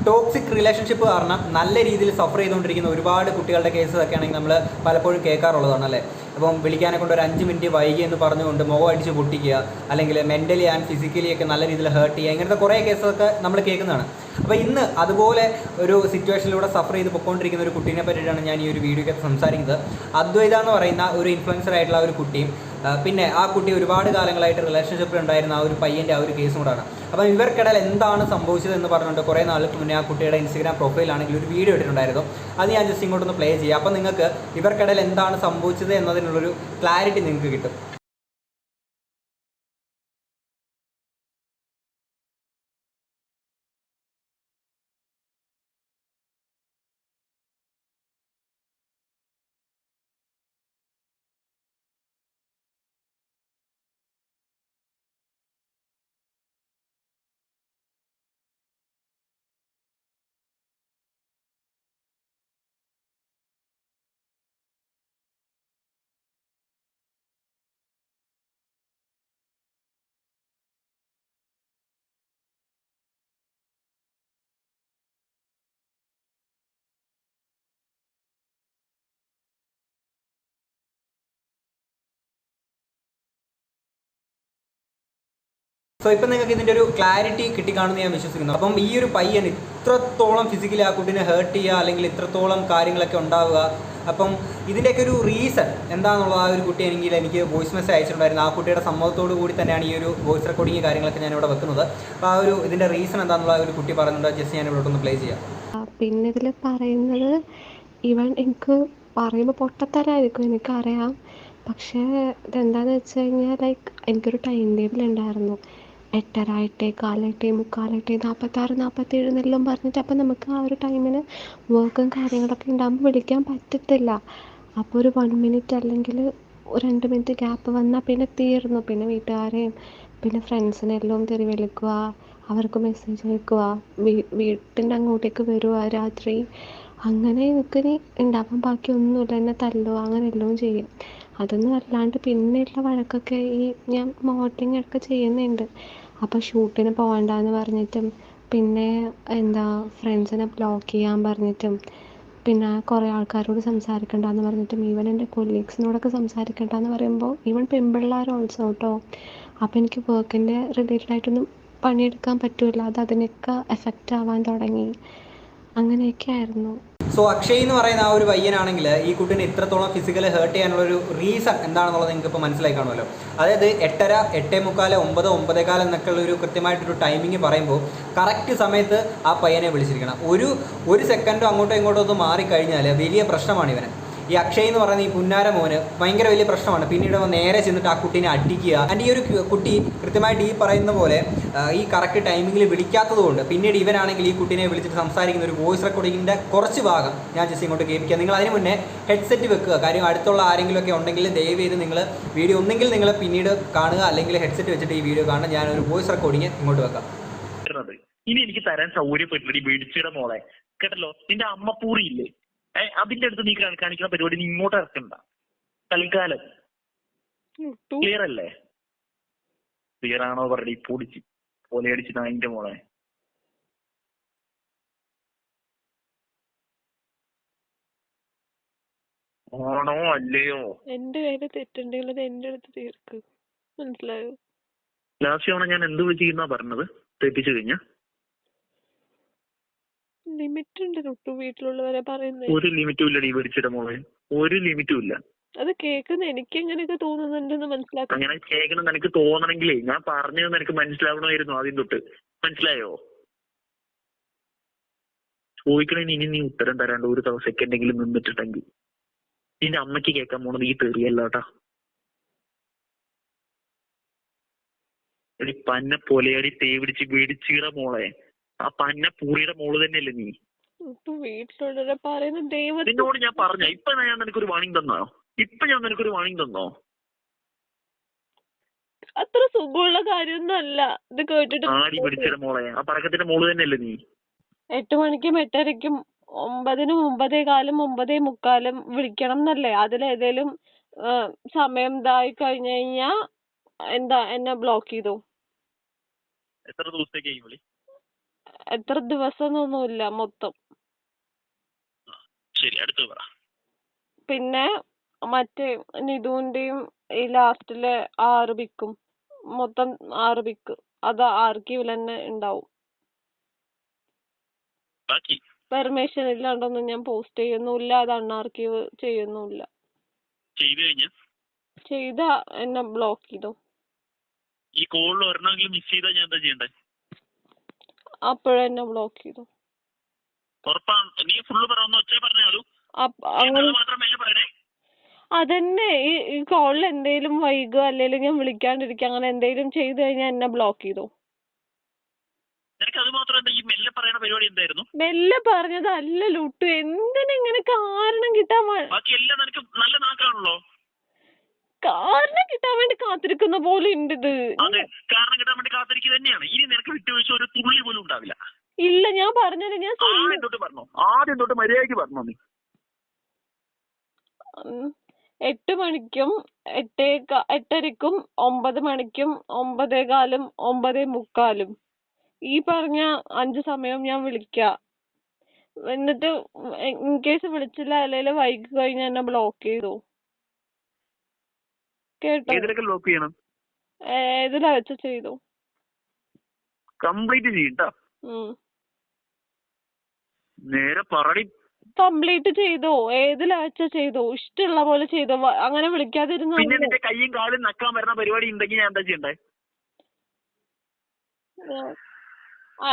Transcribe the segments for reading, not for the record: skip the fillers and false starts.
Toxic relationship കാരണം നല്ല രീതിയിൽ സഫർ ചെയ്തുകൊണ്ടിരിക്കുന്ന ഒരുപാട് കുട്ടികളുടെ കേസൊക്കെ ആണെങ്കിൽ നമ്മൾ പലപ്പോഴും കേൾക്കാറുള്ളതാണ് അല്ലേ. അപ്പം വിളിക്കാനെ കൊണ്ട് ഒരു 5 മിനിറ്റ് വൈകി എന്ന് പറഞ്ഞുകൊണ്ട് മുഖം അടിച്ച് പൊട്ടിക്കുക, അല്ലെങ്കിൽ മെൻ്റലി ആൻഡ് ഫിസിക്കലി ഒക്കെ നല്ല രീതിയിൽ ഹേർട്ട് ചെയ്യുക, ഇങ്ങനത്തെ കുറേ കേസൊക്കെ നമ്മൾ കേൾക്കുന്നതാണ്. അപ്പോൾ ഇന്ന് അതുപോലെ ഒരു സിറ്റുവേഷനിലൂടെ സഫർ ചെയ്ത് പൊയ്ക്കൊണ്ടിരിക്കുന്ന ഒരു കുട്ടീനെ പറ്റിയിട്ടാണ് ഞാൻ ഈ ഒരു വീഡിയോയ്ക്കകത്ത് സംസാരിക്കുന്നത്. അദ്വൈത എന്ന് പറയുന്ന ഒരു ഇൻഫ്ലുവൻസർ ആയിട്ടുള്ള ഒരു കുട്ടിയും പിന്നെ ആ കുട്ടി ഒരുപാട് കാലങ്ങളായിട്ട് റിലേഷൻഷിപ്പിൽ ഉണ്ടായിരുന്ന ആ ഒരു പയ്യൻ്റെ ആ ഒരു കേസും കൂടാണ്. അപ്പോൾ ഇവർക്കിടയിൽ എന്താണ് സംഭവിച്ചത് എന്ന് പറഞ്ഞുകൊണ്ട് കുറേ നാൾക്ക് മുന്നേ ആ കുട്ടിയുടെ ഇൻസ്റ്റാഗ്രാം പ്രൊഫൈലാണെങ്കിൽ ഒരു വീഡിയോ ഇട്ടിട്ടുണ്ടായിരുന്നു. അത് ഞാൻ ജസ്റ്റ് ഇങ്ങോട്ടൊന്ന് പ്ലേ ചെയ്യാം. അപ്പോൾ നിങ്ങൾക്ക് ഇവർക്കിടയിൽ എന്താണ് സംഭവിച്ചത് എന്നതിനുള്ളൊരു ക്ലാരിറ്റി നിങ്ങൾക്ക് കിട്ടും. സോ ഇപ്പം നിങ്ങൾക്ക് ഇതിൻ്റെ ഒരു ക്ലാരിറ്റി കിട്ടിക്കാണെന്ന് ഞാൻ വിശ്വസിക്കുന്നു. അപ്പം ഈ ഒരു പയ്യൻ ഇത്രത്തോളം ഫിസിക്കലി ആ കുട്ടീനെ ഹേർട്ട് ചെയ്യുക, അല്ലെങ്കിൽ ഇത്രത്തോളം കാര്യങ്ങളൊക്കെ ഉണ്ടാവുക, അപ്പം ഇതിൻ്റെയൊക്കെ ഒരു റീസൺ എന്താണെന്നുള്ളത് ആ ഒരു കുട്ടി എനിക്ക് വോയിസ് മെസ്സേജ് അയച്ചിട്ടുണ്ടായിരുന്നു. ആ കുട്ടിയുടെ സമ്മതത്തോടു കൂടി തന്നെയാണ് ഈ ഒരു വോയിസ് റെക്കോർഡിങ് കാര്യങ്ങളൊക്കെ ഞാനിവിടെ വെക്കുന്നത്. അപ്പോൾ ആ ഒരു ഇതിൻ്റെ റീസൺ എന്താണെന്നുള്ള ഒരു കുട്ടി പറയുന്നുണ്ട്. ജസ്റ്റ് ഞാൻ ഇവിടെ ഒന്ന് പ്ലേ ചെയ്യാം. പിന്നെ ഇതിൽ പറയുന്നത് ഇവൻ എനിക്ക് പറയുമ്പോൾ പൊട്ടത്തരായിരിക്കും എനിക്കറിയാം. പക്ഷേ ഇതെന്താണെന്ന് വെച്ച് കഴിഞ്ഞാൽ എനിക്കൊരു ടൈം ടേബിൾ ഉണ്ടായിരുന്നു. 8:30, 8:15, 8:45, 46, 47 എന്നെല്ലാം പറഞ്ഞിട്ട് അപ്പം നമുക്ക് ആ ഒരു ടൈമിന് വർക്കും കാര്യങ്ങളൊക്കെ ഉണ്ടാകുമ്പോൾ വിളിക്കാൻ പറ്റത്തില്ല. അപ്പോൾ ഒരു 1 മിനിറ്റ് അല്ലെങ്കിൽ ഒരു 2 മിനിറ്റ് ഗ്യാപ്പ് വന്നാൽ പിന്നെ തീർന്നു. പിന്നെ വീട്ടുകാരെയും പിന്നെ ഫ്രണ്ട്സിനെല്ലാം തെറി വിളിക്കുക, അവർക്ക് മെസ്സേജ് അയക്കുക, വീട്ടിൻ്റെ അങ്ങോട്ടേക്ക് വരുക രാത്രി, അങ്ങനെ എനിക്കിനി ഉണ്ടാവാൻ ബാക്കിയൊന്നുമില്ല. എന്നെ തല്ലുക അങ്ങനെ എല്ലാം ചെയ്യും. അതൊന്നും അല്ലാണ്ട് പിന്നെയുള്ള വഴക്കൊക്കെ ഞാൻ മോഡലിംഗ് ഒക്കെ ചെയ്യുന്നുണ്ട്. അപ്പോൾ ഷൂട്ടിന് പോകണ്ടെന്ന് പറഞ്ഞിട്ടും പിന്നെ ഫ്രണ്ട്സിനെ ബ്ലോക്ക് ചെയ്യാൻ പറഞ്ഞിട്ടും പിന്നെ കുറേ ആൾക്കാരോട് സംസാരിക്കണ്ടെന്ന് പറഞ്ഞിട്ടും ഈവൻ എൻ്റെ കൊളീഗ്സിനോടൊക്കെ സംസാരിക്കണ്ടെന്ന് പറയുമ്പോൾ ഈവൻ പെൺപിള്ളേർ ഓൾസോ കേട്ടോ. അപ്പോൾ എനിക്ക് വർക്കിൻ്റെ റിലേറ്റഡ് ആയിട്ടൊന്നും പണിയെടുക്കാൻ പറ്റില്ല. അത് അതിനൊക്കെ എഫക്റ്റ് ആവാൻ തുടങ്ങി. അങ്ങനെയൊക്കെ ആയിരുന്നു. സോ അക്ഷയ് എന്ന് പറയുന്ന ആ ഒരു പയ്യനാണെങ്കിൽ ഈ കുട്ടീനെ ഇത്രത്തോളം ഫിസിക്കലി ഹേർട്ട് ചെയ്യാനുള്ളൊരു റീസൺ എന്താണെന്നുള്ളത് നിങ്ങൾക്ക് ഇപ്പോൾ മനസ്സിലായി കാണുമല്ലോ. അതായത് 8:30, 8:45, 9, 9:15 എന്നൊക്കെ ഉള്ളൊരു കൃത്യമായിട്ടൊരു ടൈമിങ് പറയുമ്പോൾ കറക്റ്റ് സമയത്ത് ആ പയ്യനെ വിളിച്ചിരിക്കണം. ഒരു സെക്കൻഡോ അങ്ങോട്ടോ ഇങ്ങോട്ടോ ഒന്ന് മാറിക്കഴിഞ്ഞാൽ വലിയ പ്രശ്നമാണ് ഇവന്. ഈ അക്ഷയ് എന്ന് പറയുന്ന ഈ പുന്നാര മോന് ഭയങ്കര വലിയ പ്രശ്നമാണ്. പിന്നീട് നേരെ ചെന്നിട്ട് ആ കുട്ടീനെ അടിക്കുക. ആൻഡ് ഈ ഒരു കുട്ടി കൃത്യമായിട്ട് ഈ പറയുന്ന പോലെ ഈ കറക്റ്റ് ടൈമിങ്ങിൽ വിളിക്കാത്തത് കൊണ്ട് പിന്നീട് ഇവനാണെങ്കിൽ ഈ കുട്ടീനെ വിളിച്ചിട്ട് സംസാരിക്കുന്ന ഒരു വോയിസ് റെക്കോർഡിങ്ങിൻ്റെ കുറച്ച് ഭാഗം ഞാൻ ജസ്റ്റ് ഇങ്ങോട്ട് കേൾപ്പിക്കുക. നിങ്ങൾ അതിന് മുന്നേ ഹെഡ്സെറ്റ് വെക്കുക. കാര്യം അടുത്തുള്ള ആരെങ്കിലുമൊക്കെ ഉണ്ടെങ്കിൽ ദയവ് ചെയ്ത് നിങ്ങൾ വീഡിയോ ഒന്നെങ്കിൽ നിങ്ങൾ പിന്നീട് കാണുക, അല്ലെങ്കിൽ ഹെഡ്സെറ്റ് വെച്ചിട്ട് ഈ വീഡിയോ കാണുക. ഞാനൊരു വോയിസ് റെക്കോർഡിങ് ഇങ്ങോട്ട് വെക്കാം. ഇനി എനിക്ക് തരാൻ സൗകര്യപ്പെട്ടില്ല മേടിച്ചിട മോളെ, കേട്ടല്ലോ. നിന്റെ അമ്മപ്പൂറി ഇല്ലേ, അതിന്റെ അടുത്ത് നീ കാണിക്കുന്ന പരിപാടി നീ ഇങ്ങോട്ട് ഇറക്കണ്ട തൽക്കാലം. ക്ലിയർ അല്ലേ? ക്ലിയർ ആണോ പറയടി? പൊടിച്ച് പോലെയടിച്ച് നായിന്റെ മോളെ. ആണോ അല്ലയോ? എന്റെ കയ്യില് തെറ്റുണ്ടെങ്കിൽ അത് എന്റെ അടുത്ത് തീർക്ക്. മനസ്സിലായോ? ലാസ്റ്റ് തവണ ഞാൻ എന്ത് ചെയ്യുന്ന പറഞ്ഞത്? തെറ്റിച്ചു കഴിഞ്ഞ ലിമിറ്റ് ഉണ്ട് തൊട്ടു. വീട്ടിലുള്ളവരെ പറയുന്നത് ഒരു ലിമിറ്റും ഇല്ലടി മേടിച്ചിട മോളെ, ഒരു ലിമിറ്റും ഇല്ല. അത് കേൾക്കുന്ന എനിക്ക് എങ്ങനെയൊക്കെ തോന്നുന്നുണ്ടെന്ന് മനസ്സിലാക്കാം. അങ്ങനെ കേൾക്കണം നിനക്ക് തോന്നണമെങ്കിലേ ഞാൻ പറഞ്ഞത് നിനക്ക് മനസ്സിലാവണമായിരുന്നു ആദ്യം തൊട്ട്. മനസ്സിലായോ? ചോദിക്കണേന് ഇനി നീ ഉത്തരം തരാണ്ട് ഒരു സെക്കൻഡെങ്കിലും നിന്നിട്ടുണ്ടെങ്കിൽ നിന്റെ അമ്മയ്ക്ക് കേൾക്കാൻ പോണത് ഈ തെറിയല്ലോട്ടാ. എടി പന്ന പൊലയടി തേ പിടിച്ച് മേടിച്ചിട മോളെ. ആ പന്ന പൂറിയുടെ മോള് തന്നെയല്ലേ നീ? വീട്ടിലുള്ളവരെ പറയുന്ന ദൈവം നിന്നോട് ഞാൻ പറഞ്ഞ ഇപ്പൊ ഞാൻ നിനക്കൊരു വാണിംഗ് തന്നോ? ഇപ്പൊ ഞാൻ നിനക്കൊരു വാണിംഗ് തന്നോ? അത്ര സുഖമുള്ള കാര്യമൊന്നും അല്ല ഇത് കേട്ടിട്ട്. ആടി പിടിച്ചിട മോളെ. ആ പടക്കത്തിന്റെ മോള് തന്നെയല്ലേ നീ? 8 മണിക്കും 8:30ക്കും 9-നും 9:15, 9:45 വിളിക്കണം എന്നല്ലേ? അതിലേതേലും സമയം ഇതായി കഴിഞ്ഞു കഴിഞ്ഞാ എന്നെ ബ്ലോക്ക് ചെയ്തു. എത്ര ദിവസത്തേക്ക് വിളി? എത്ര ദിവസം എന്നൊന്നുമില്ല മൊത്തം. ശരി, അടുത്തത് പറ. പിന്നെ മറ്റേ നിധുവിന്റെയും ഈ ലാസ്റ്റിലെ 6 പിക്കും മൊത്തം 6 പിക്ക് അത് ആർക്കീവിൽ തന്നെ ഉണ്ടാവും. ബാക്കി പെർമിഷൻ ഇല്ലാണ്ടൊന്നും ഞാൻ പോസ്റ്റ് ചെയ്യുന്നുമില്ല, അത് അൺആർക്കീവ് ചെയ്യുന്നുമില്ല. ചെയ്തു കഴിഞ്ഞ ചെയ്ത എന്നെ ബ്ലോക്ക് ചെയ്തോ. ഈ കോളിൽ ഒരെണ്ണമെങ്കിലും മിസ് ചെയ്താൽ ഞാൻ എന്താ ചെയ്യണ്ടേ? അപ്പോഴെന്നെ ബ്ലോക്ക് ചെയ്തു. ഉറപ്പാണ്? നീ ഫുള്ള് പറയാവുന്ന ഒച്ച പറഞ്ഞാലു അങ്ങനെ മാത്രം മെല്ലെ പറയണേ. അതന്നെ ഈ കോളിൽ എന്തെങ്കിലും വൈകുക അല്ലെങ്കിൽ ഞാൻ വിളിക്കാണ്ടിരിക്കുക അങ്ങനെ എന്തെങ്കിലും ചെയ്തു കഴിഞ്ഞാൽ എന്നെ ബ്ലോക്ക് ചെയ്തോ. നിനക്ക് അത് മാത്രം എന്താ ഈ മെല്ലെ പറയണ പരിപാടി എന്തായിരുന്നു? മെല്ലെ പറഞ്ഞതല്ല ലുട്ടു, എന്തിനിങ്ങനെ കാരണം കിട്ടാൻ ബാക്കി എല്ലാം നിനക്ക് നല്ല നാക്കാണല്ലോ. കാരണം കിട്ടാൻ വേണ്ടി കാത്തിരിക്കുന്ന പോലെ ഉണ്ട് ഇത്. അതെ, കാരണം കിട്ടാൻ വേണ്ടി കാത്തിരിക്കുക തന്നെയാണ്. ഇനി നിനക്ക് വിട്ടുവീഴ്ച ഒരു തുള്ളി പോലും ഉണ്ടാവില്ല. ഇല്ല, ഞാൻ പറഞ്ഞത് ഞാൻ ആദ്യം തൊട്ട് മര്യാദയ്ക്ക് പറഞ്ഞോ നീ. 8 മണിക്കും 8:30ക്കും 9 മണിക്കും 9:15 9:45 ഈ പറഞ്ഞ 5 സമയം ഞാൻ വിളിക്കാം. എന്നിട്ട് ഇൻ കേസ് വിളിച്ചില്ല അല്ലെങ്കിൽ വൈകി കഴിഞ്ഞാൽ എന്നെ ബ്ലോക്ക് ചെയ്തു. കേട്ടോ? ബ്ലോക്ക് ചെയ്യണം. ഏതിലാ വെച്ച് ചെയ്തു? കംപ്ലീറ്റ് ചെയ്യട്ടാ. നേരെ പറടി. കംപ്ലീറ്റ് ചെയ്തോ? ഏതിലാ വെച്ച ചെയ്തോ? ഇഷ്ടമുള്ള പോലെ ചെയ്തോ. അങ്ങനെ വിളിക്കാതിരുന്ന പിന്നെ നിന്റെ കയ്യും കാലും നക്കാൻ വരുന്ന പരിപാടി ഉണ്ടെങ്കിൽ ഞാൻ എന്താ ചെയ്യണ്ടേ?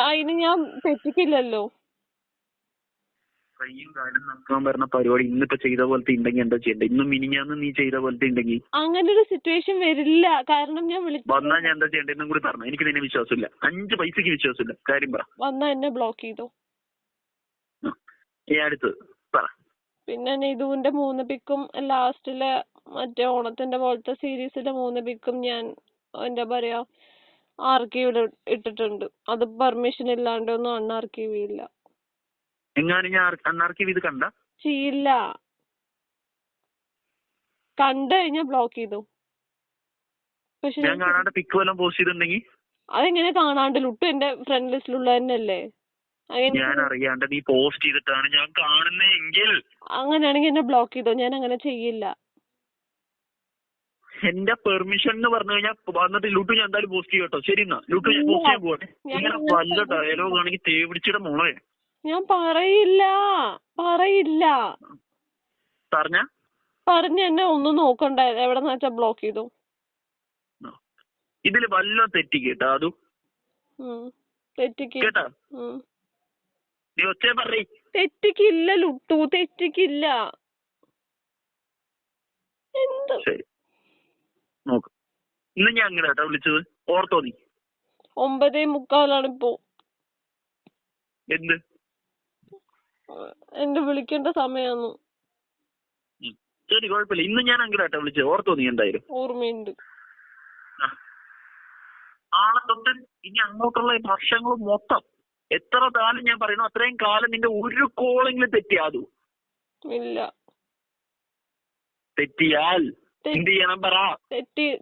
അതിന് ഞാൻ തെറ്റിക്കില്ലല്ലോ. കയ്യും കാലും നക്കാൻ വരുന്ന പരിപാടി ഇന്നിപ്പോ ചെയ്ത പോലത്തെ ഉണ്ടെങ്കിൽ എന്താ ചെയ്യണ്ടേ? ഇന്നും മിനിഞ്ഞാന്ന് നീ ചെയ്ത പോലത്തെ ഉണ്ടെങ്കിൽ അങ്ങനെ ഒരു സിറ്റുവേഷൻ വരില്ല. കാരണം ഞാൻ വന്നാ ഞാൻ എന്താ ചെയ്യണ്ടേ എന്നും കൂടി പറഞ്ഞു. എനിക്ക് നിന്നെ വിശ്വാസമില്ല. 5 പൈസക്ക് വിശ്വാസമില്ല. കാര്യം പറ. വന്നാ എന്നെ ബ്ലോക്ക് ചെയ്തോ. അടുത്ത് പറ. പിന്നെ നിധുവിന്റെ 3 പിക്കും ലാസ്റ്റിലെ മറ്റേ ഓണത്തിന്റെ പോലത്തെ സീരീസിലെ 3 പിക്കും ഞാൻ എന്താ പറയാ ആർക്കീവ് ഇട്ടിട്ടുണ്ട്. അത് പെർമിഷൻ ഇല്ലാണ്ടൊന്നും അൺആർക്കീവ് ചെയ്യില്ല. എങ്ങാനും ഞാൻ അൺആർക്കീവ് ഇത് കണ്ട ചെയ്യില്ല. കണ്ടു കഴിഞ്ഞാ ബ്ലോക്ക് ചെയ്തു. പക്ഷെ ഞാൻ കാണാണ്ട് പിക്ക് വല്ലതും പോസ്റ്റ് ചെയ്തിട്ടുണ്ടെങ്കിൽ അതെങ്ങനെ കാണാണ്ട്? ലുട്ടു എന്റെ ഫ്രണ്ട് ലിസ്റ്റിലുള്ള തന്നെയല്ലേ. ഞാൻ അറിയാണ്ട് നീ പോസ്റ്റ് ചെയ്തിട്ടാണ് ഞാൻ കാണുന്നെങ്കിൽ അങ്ങനെയാണെങ്കിൽ എന്നെ ബ്ലോക്ക് ചെയ്തോ. ഞാൻ അങ്ങനെ ചെയ്യില്ല. എന്റെ പെർമിഷൻ എന്ന് പറഞ്ഞു കഴിഞ്ഞാൽ വന്നിട്ട് ലുട്ടു ഞാൻ എന്തായാലും പോസ്റ്റ് ചെയ്യട്ടോ. ശരി എന്നാ ലുട്ടു ഞാൻ പോസ്റ്റ് ചെയ്യാൻ പോകട്ടെ. ഇങ്ങനെ വല്ല ഡയലോഗ് ആണെങ്കിൽ തേവിടിച്ചിടെ മോളെ. ഞാൻ പറയില്ല പറഞ്ഞ എന്നെ ഒന്നും നോക്കണ്ട. എവിടെന്ന് വെച്ചാ ബ്ലോക്ക് ചെയ്തു. ഇതില് വല്ല തെറ്റി കേട്ടാ അതും തെറ്റിക്കില്ല. നീ ഒച്ച പറയ്. തെറ്റിക്കില്ല ലുട്ടു, തെറ്റിക്കില്ല. എന്ത് ശരി നോക്ക്. ഇന്ന് ഞാൻ അങ്ങനെ കേട്ടാ വിളിച്ചത്, ഓർത്തോ നീ? 9:45 ഇപ്പോ. എന്ത് എന്റെ വിളിക്കേണ്ട സമയാന്നു. ശരി കുഴപ്പമില്ല. ഇന്ന് ഞാൻ അങ്ങനെ കേട്ടാ വിളിച്ചത്, ഓർത്തോ നീ? എന്തായാലും ഓർമ്മയുണ്ട്. ആളെ തൊട്ട് ഇനി അങ്ങോട്ടുള്ള വർഷങ്ങൾ മൊത്തം എത്ര കാലം ഞാൻ പറയണു അത്രയും കാലം നിന്റെ ഒരു കോളെങ്കിലും തെറ്റിയാതു. ഇല്ല. തെറ്റിയാൽ എന്ത് ചെയ്യണം പറ.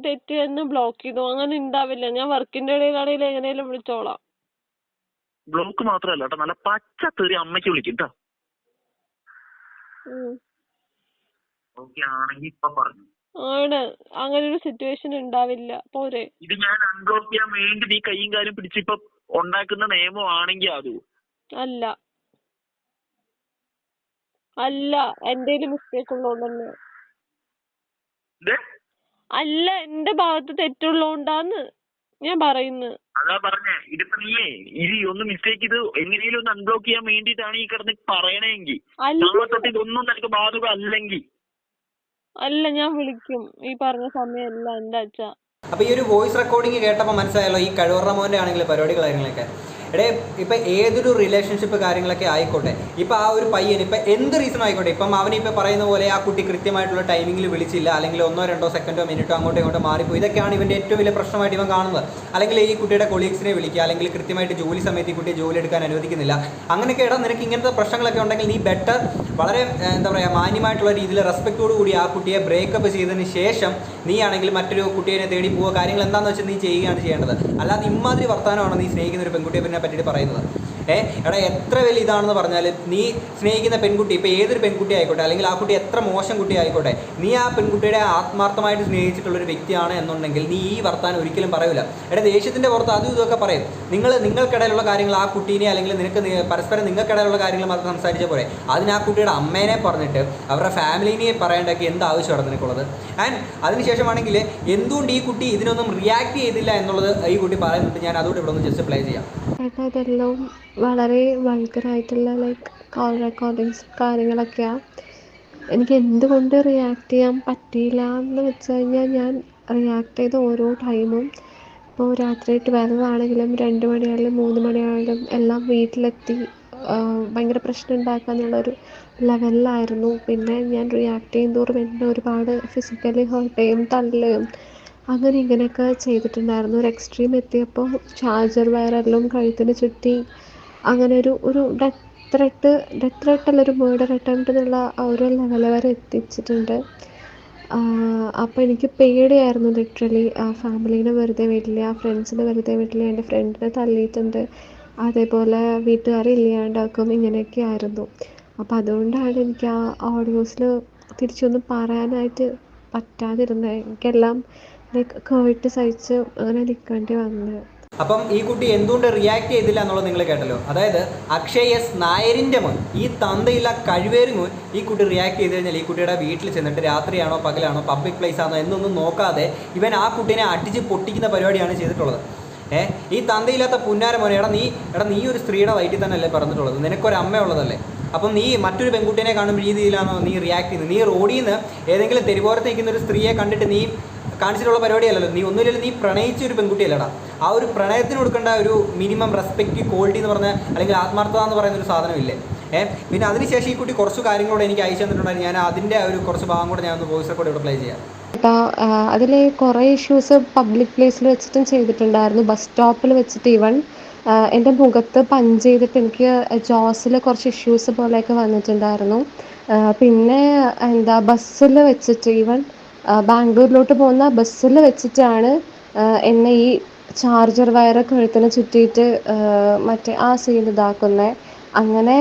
തെറ്റി എന്ന് ബ്ലോക്ക് ചെയ്തു. അങ്ങനെ ഉണ്ടാവില്ല. ഞാൻ വർക്കിന്റെ ഇടയിലാണെങ്കിൽ എങ്ങനെയാലും വിളിച്ചോളാം. ബ്ലോക്ക് മാത്രമല്ല കേട്ടോ, നല്ല പച്ച തെറി അമ്മയ്ക്ക് വിളിക്കും കേട്ടോ. ഓക്കെ ആണെങ്കിൽ ഇപ്പൊ പറഞ്ഞു ആണ്. അങ്ങനെ ഒരു സിറ്റുവേഷൻ ഉണ്ടാവില്ല. പോരെ. ഇത് ഞാൻ അൺബ്ലോക്ക് ചെയ്യാൻ വേണ്ടി നീ കൈയും കാലും പിടിച്ചിപ്പോ ഉണ്ടാക്കുന്ന നിയമമാണെങ്കിൽ അത് അല്ല എന്റെയില് മിസ്റ്റേക്ക് ഉള്ളോണ്ടന്നെ. അല്ല, എന്റെ ഭാഗത്ത് തെറ്റുള്ളോണ്ടാന്ന് ഞാൻ പറയുന്നു. അതാ പറഞ്ഞേ. ഇതിപ്പോ നീയേ ഒന്ന് മിസ്റ്റേക്ക് ഇത് എങ്ങനെയും ഒന്ന് അൺബ്ലോക്ക് ചെയ്യാൻ വേണ്ടിയിട്ടാണ് ഈ കിടന്ന് പറയണെങ്കിൽ നാളെ തൊട്ട് ഇതൊന്നും നിനക്ക് ബാധക അല്ലെങ്കിൽ അല്ല, ഞാൻ വിളിക്കും. ഈ പറഞ്ഞ സമയമല്ല എന്റെ അച്ഛ. അപ്പോൾ ഈ ഒരു വോയിസ് റെക്കോർഡിങ് കേട്ടപ്പോൾ മനസ്സിലായല്ലോ ഈ കഴിവറ മോൻ്റെ ആണെങ്കിൽ പരിപാടി കാര്യങ്ങളൊക്കെ. ഇപ്പം ഏതൊരു റിലേഷൻഷിപ്പ് കാര്യങ്ങളൊക്കെ ആയിക്കോട്ടെ, ഇപ്പം ആ ഒരു പയ്യൻ ഇപ്പം എന്ത് റീസൺ ആയിക്കോട്ടെ, ഇപ്പം അവനിപ്പോൾ പറയുന്ന പോലെ ആ കുട്ടി കൃത്യമായിട്ടുള്ള ടൈമിങ്ങിൽ വിളിച്ചില്ല, അല്ലെങ്കിൽ 1 2 സെക്കൻഡോ മിനിറ്റോ അങ്ങോട്ടോ ഇങ്ങോട്ടോ മാറിപ്പോയി, ഇതൊക്കെയാണ് ഇവൻ്റെ ഏറ്റവും വലിയ പ്രശ്നമായിട്ട് ഇവൻ കാണുന്നത്. അല്ലെങ്കിൽ ഈ കുട്ടിയുടെ കൊളീഗ്സിനെ വിളിക്കുക, അല്ലെങ്കിൽ കൃത്യമായിട്ട് ജോലി സമയത്ത് ഈ കുട്ടിയെ ജോലി എടുക്കാൻ അനുവദിക്കുന്നില്ല. അങ്ങനെയൊക്കെ നിനക്ക് ഇങ്ങനത്തെ പ്രശ്നങ്ങളൊക്കെ ഉണ്ടെങ്കിൽ നീ ബെറ്റർ വളരെ എന്താ പറയുക മാന്യമായിട്ടുള്ള രീതിയിൽ റെസ്പെക്റ്റോട് കൂടി ആ കുട്ടിയെ ബ്രേക്കപ്പ് ചെയ്തതിന് ശേഷം നീ ആണെങ്കിൽ മറ്റൊരു കുട്ടിയെ തേടി പോവുക, കാര്യങ്ങൾ എന്താണെന്ന് വെച്ചാൽ നീ ചെയ്യുകയാണ് ചെയ്യേണ്ടത്. അല്ലാതെ ഇമാതിരി വർത്തമാനമാണ് നീ സ്നേഹിക്കുന്ന ഒരു പെൺകുട്ടിയെ പിന്നെ പറ്റിയിട്ട് പറയുന്നത്. എടാ എത്ര വലിയ ഇതാണെന്ന് പറഞ്ഞാൽ നീ സ്നേഹിക്കുന്ന പെൺകുട്ടി, ഇപ്പോൾ ഏതൊരു പെൺകുട്ടി ആയിക്കോട്ടെ, അല്ലെങ്കിൽ ആ കുട്ടി എത്ര മോശം കുട്ടി ആയിക്കോട്ടെ, നീ ആ പെൺകുട്ടിയുടെ ആത്മാർത്ഥമായിട്ട് സ്നേഹിച്ചിട്ടുള്ളൊരു വ്യക്തിയാണ് എന്നുണ്ടെങ്കിൽ നീ ഈ വർത്താനം ഒരിക്കലും പറയില്ല. എടാ ദേഷ്യത്തിൻ്റെ പുറത്ത് അതും ഇതൊക്കെ പറയും. നിങ്ങൾക്കിടയിലുള്ള കാര്യങ്ങൾ ആ കുട്ടീനെ, അല്ലെങ്കിൽ പരസ്പരം നിങ്ങൾക്കിടയിലുള്ള കാര്യങ്ങൾ മാത്രം സംസാരിച്ച പോലെ അതിന് ആ കുട്ടിയുടെ അമ്മേനെ പറഞ്ഞിട്ട് അവരുടെ ഫാമിലിനെ പറയേണ്ടതൊക്കെ എന്ത് ആവശ്യമാണ് നിനക്കുള്ളത്? ആൻഡ് അതിനുശേഷമാണെങ്കിൽ എന്തുകൊണ്ട് ഈ കുട്ടി ഇതിനൊന്നും റിയാക്ട് ചെയ്തില്ല എന്നുള്ളത് ഈ കുട്ടി പറയുന്നുണ്ട്. ഞാൻ അതുകൊണ്ട് ഇവിടെ ഒന്ന് ജസ്റ്റ് പ്ലേ ചെയ്യാം. അതെല്ലാം വളരെ വൾഗറായിട്ടുള്ള ലൈക്ക് കോൾ റെക്കോർഡിങ്സ് കാര്യങ്ങളൊക്കെയാണ്. എനിക്ക് എന്തുകൊണ്ട് റിയാക്ട് ചെയ്യാൻ പറ്റിയില്ല എന്ന് വെച്ച് കഴിഞ്ഞാൽ, ഞാൻ റിയാക്ട് ചെയ്ത ഓരോ ടൈമും ഇപ്പോൾ രാത്രി 12 ആണെങ്കിലും 2 മണിയായാലും 3 മണിയായാലും എല്ലാം വീട്ടിലെത്തി ഭയങ്കര പ്രശ്നം ഉണ്ടാക്കുക എന്നുള്ളൊരു ലെവലിലായിരുന്നു. പിന്നെ ഞാൻ റിയാക്ട് ചെയ്യും തോറും എന്നെ ഒരുപാട് ഫിസിക്കലി ഹേർട്ട് ചെയ്യും, തള്ളുകയും അങ്ങനെ ഇങ്ങനെയൊക്കെ ചെയ്തിട്ടുണ്ടായിരുന്നു. ഒരു എക്സ്ട്രീം എത്തിയപ്പോൾ ചാർജർ വയറെല്ലാം കഴുത്തിന് ചുറ്റി അങ്ങനെ ഒരു ഡെത്ത് ത്രെട്ട് അല്ല, ഒരു മേർഡർ അറ്റംപ്റ്റ് എന്നുള്ള ആ ഒരു ലെവൽ വരെ എത്തിച്ചിട്ടുണ്ട്. അപ്പോൾ എനിക്ക് പേടിയായിരുന്നു ലിറ്ററലി. ഫാമിലീനെ വെറുതെ വിടില്ല, ഫ്രണ്ട്സിനെ വെറുതെ വിടില്ല, എൻ്റെ ഫ്രണ്ടിനെ തല്ലിയിട്ടുണ്ട്, അതേപോലെ വീട്ടുകാരെ ഇല്ലാണ്ടാക്കും, ഇങ്ങനെയൊക്കെ ആയിരുന്നു. അപ്പോൾ അതുകൊണ്ടാണ് എനിക്ക് ആ ഓഡിയോസിൽ തിരിച്ചൊന്നും പറയാനായിട്ട് പറ്റാതിരുന്നത്. എനിക്കെല്ലാം ലൈക്ക് കേട്ട് സഹിച്ച് അങ്ങനെ നിൽക്കേണ്ടി വന്നത്. അപ്പം ഈ കുട്ടി എന്തുകൊണ്ട് റിയാക്ട് ചെയ്തില്ല എന്നുള്ളത് നിങ്ങൾ കേട്ടല്ലോ. അതായത് അക്ഷയ് എസ് നായരിൻ്റെ മോൻ, ഈ തന്തയില്ല കഴിവേറി മോൻ ഈ കുട്ടി റിയാക്ട് ചെയ്ത് കഴിഞ്ഞാൽ ഈ കുട്ടിയുടെ വീട്ടിൽ ചെന്നിട്ട് രാത്രിയാണോ പകലാണോ പബ്ലിക് പ്ലേസ് ആണോ എന്നൊന്നും നോക്കാതെ ഇവൻ ആ കുട്ടീനെ അടിച്ച് പൊട്ടിക്കുന്ന പരിപാടിയാണ് ചെയ്തിട്ടുള്ളത്. ഈ തന്തയില്ലാത്ത പുന്നാര മോനെ, എടാ നീ ഒരു സ്ത്രീയുടെ വയറ്റിൽ തന്നെ അല്ലേ പറഞ്ഞിട്ടുള്ളത്, നിനക്കൊരമ്മ ഉള്ളതല്ലേ. അപ്പം നീ മറ്റൊരു പെൺകുട്ടീനെ കാണുന്ന രീതിയിലാണോ നീ റിയാക്ട് ചെയ്യുന്നത്? നീ റോഡിൽ നിന്ന് ഏതെങ്കിലും തെരുവോരത്ത് നിൽക്കുന്ന ഒരു സ്ത്രീയെ കണ്ടിട്ട് നീ കാണിച്ചിട്ടുള്ള പരിപാടിയല്ലല്ലോ. നീ ഒന്നുമില്ലല്ലോ, നീ പ്രണയിച്ച ഒരു പെൺകുട്ടിയല്ലടാ. ആ ഒരു പ്രണയത്തിന് കൊടുക്കേണ്ട ഒരു മിനിമം റെസ്പെക്റ്റ്, ക്വാളിറ്റി എന്ന് പറഞ്ഞാൽ, അല്ലെങ്കിൽ ആത്മാർത്ഥത എന്ന് പറയുന്ന ഒരു സാധനമില്ലേ? പിന്നെ അതിനുശേഷം ഈ കുട്ടി കുറച്ച് കാര്യങ്ങളോട് എനിക്ക് അയച്ചു തന്നിട്ടുണ്ടായിരുന്നു. ഞാൻ അതിൻ്റെ ഒരു കുറച്ച് ഭാഗം കൂടെ ഞാൻ ഒന്ന് വോയിസ് റെക്കോർഡ് ഇവിടെ പ്ലേ ചെയ്യാം. അതിൽ കുറേ ഇഷ്യൂസ് പബ്ലിക് പ്ലേസിൽ വെച്ചിട്ടും ചെയ്തിട്ടുണ്ടായിരുന്നു. ബസ് സ്റ്റോപ്പിൽ വെച്ചിട്ട് ഈവൻ എൻ്റെ മുഖത്ത് പഞ്ച് ചെയ്തിട്ട് എനിക്ക് ജോസിൽ കുറച്ച് ഇഷ്യൂസ് പോലെയൊക്കെ വന്നിട്ടുണ്ടായിരുന്നു. പിന്നെ ബസ്സിൽ വെച്ചിട്ട് ഈവൻ ബാംഗ്ലൂരിലോട്ട് പോകുന്ന ബസ്സിൽ വെച്ചിട്ടാണ് എന്നെ ഈ ചാർജർ വയർ കഴുത്തിന് ചുറ്റിയിട്ട് മറ്റേ ആ സീൻ ഇതാക്കുന്നത്. അങ്ങനെ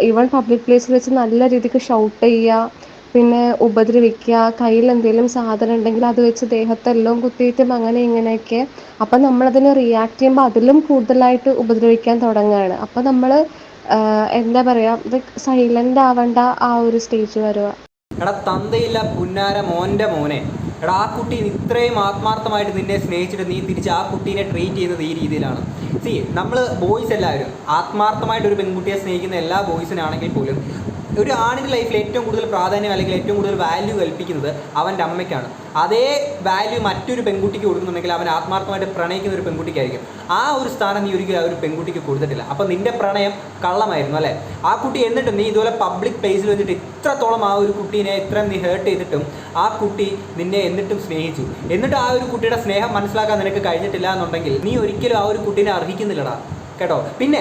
ഈവൻ പബ്ലിക് പ്ലേസിൽ വെച്ച് നല്ല രീതിക്ക് ഷൗട്ട് ചെയ്യുക, പിന്നെ ഉപദ്രവിക്കുക, കയ്യിൽ എന്തെങ്കിലും സാധനം ഉണ്ടെങ്കിൽ അത് വെച്ച് ദേഹത്തെല്ലാം കുത്തിയിട്ടും അങ്ങനെ ഇങ്ങനെയൊക്കെ. അപ്പം നമ്മളതിന് റിയാക്ട് ചെയ്യുമ്പോൾ അതിലും കൂടുതലായിട്ട് ഉപദ്രവിക്കാൻ തുടങ്ങുകയാണ്. അപ്പം നമ്മൾ എന്താ പറയുക, സൈലൻ്റ് ആവേണ്ട ആ ഒരു സ്റ്റേജ് വരുക. എടാ തന്തയില്ല പുന്നാര മോൻ്റെ മോനെ, എടാ ആ കുട്ടി ഇത്രയും ആത്മാർത്ഥമായിട്ട് നിന്നെ സ്നേഹിച്ചിട്ട് നീ തിരിച്ച് ആ കുട്ടീനെ ട്രീറ്റ് ചെയ്യുന്നത് ഈ രീതിയിലാണ്. നമ്മൾ ബോയ്സ് എല്ലാവരും ആത്മാർത്ഥമായിട്ട് ഒരു പെൺകുട്ടിയെ സ്നേഹിക്കുന്ന എല്ലാ ബോയ്സിനാണെങ്കിൽ പോലും ഒരു ആണിൻ്റെ ലൈഫിൽ ഏറ്റവും കൂടുതൽ പ്രാധാന്യം അല്ലെങ്കിൽ ഏറ്റവും കൂടുതൽ വാല്യൂ കൽപ്പിക്കുന്നത് അവൻ്റെ അമ്മയ്ക്കാണ്. അതേ വാല്യൂ മറ്റൊരു പെൺകുട്ടിക്ക് കൊടുക്കുന്നുണ്ടെങ്കിൽ അവൻ ആത്മാർത്ഥമായിട്ട് പ്രണയിക്കുന്ന ഒരു പെൺകുട്ടിക്കായിരിക്കും. ആ ഒരു സ്ഥാനം നീ ഒരിക്കലും ആ ഒരു പെൺകുട്ടിക്ക് കൊടുത്തിട്ടില്ല. അപ്പോൾ നിൻ്റെ പ്രണയം കള്ളമായിരുന്നു അല്ലേ? ആ കുട്ടി എന്നിട്ടും നീ ഇതുപോലെ പബ്ലിക് പ്ലേസിൽ വെച്ചിട്ട് ഇത്രത്തോളം ആ ഒരു കുട്ടീനെ ഇത്രയും നീ ഹേർട്ട് ചെയ്തിട്ടും ആ കുട്ടി നിന്നെ എന്നിട്ടും സ്നേഹിച്ചു. എന്നിട്ട് ആ ഒരു കുട്ടിയുടെ സ്നേഹം മനസ്സിലാക്കാൻ നിനക്ക് കഴിഞ്ഞിട്ടില്ല എന്നുണ്ടെങ്കിൽ നീ ഒരിക്കലും ആ ഒരു കുട്ടീനെ അർഹിക്കുന്നില്ലടാ കേട്ടോ. പിന്നെ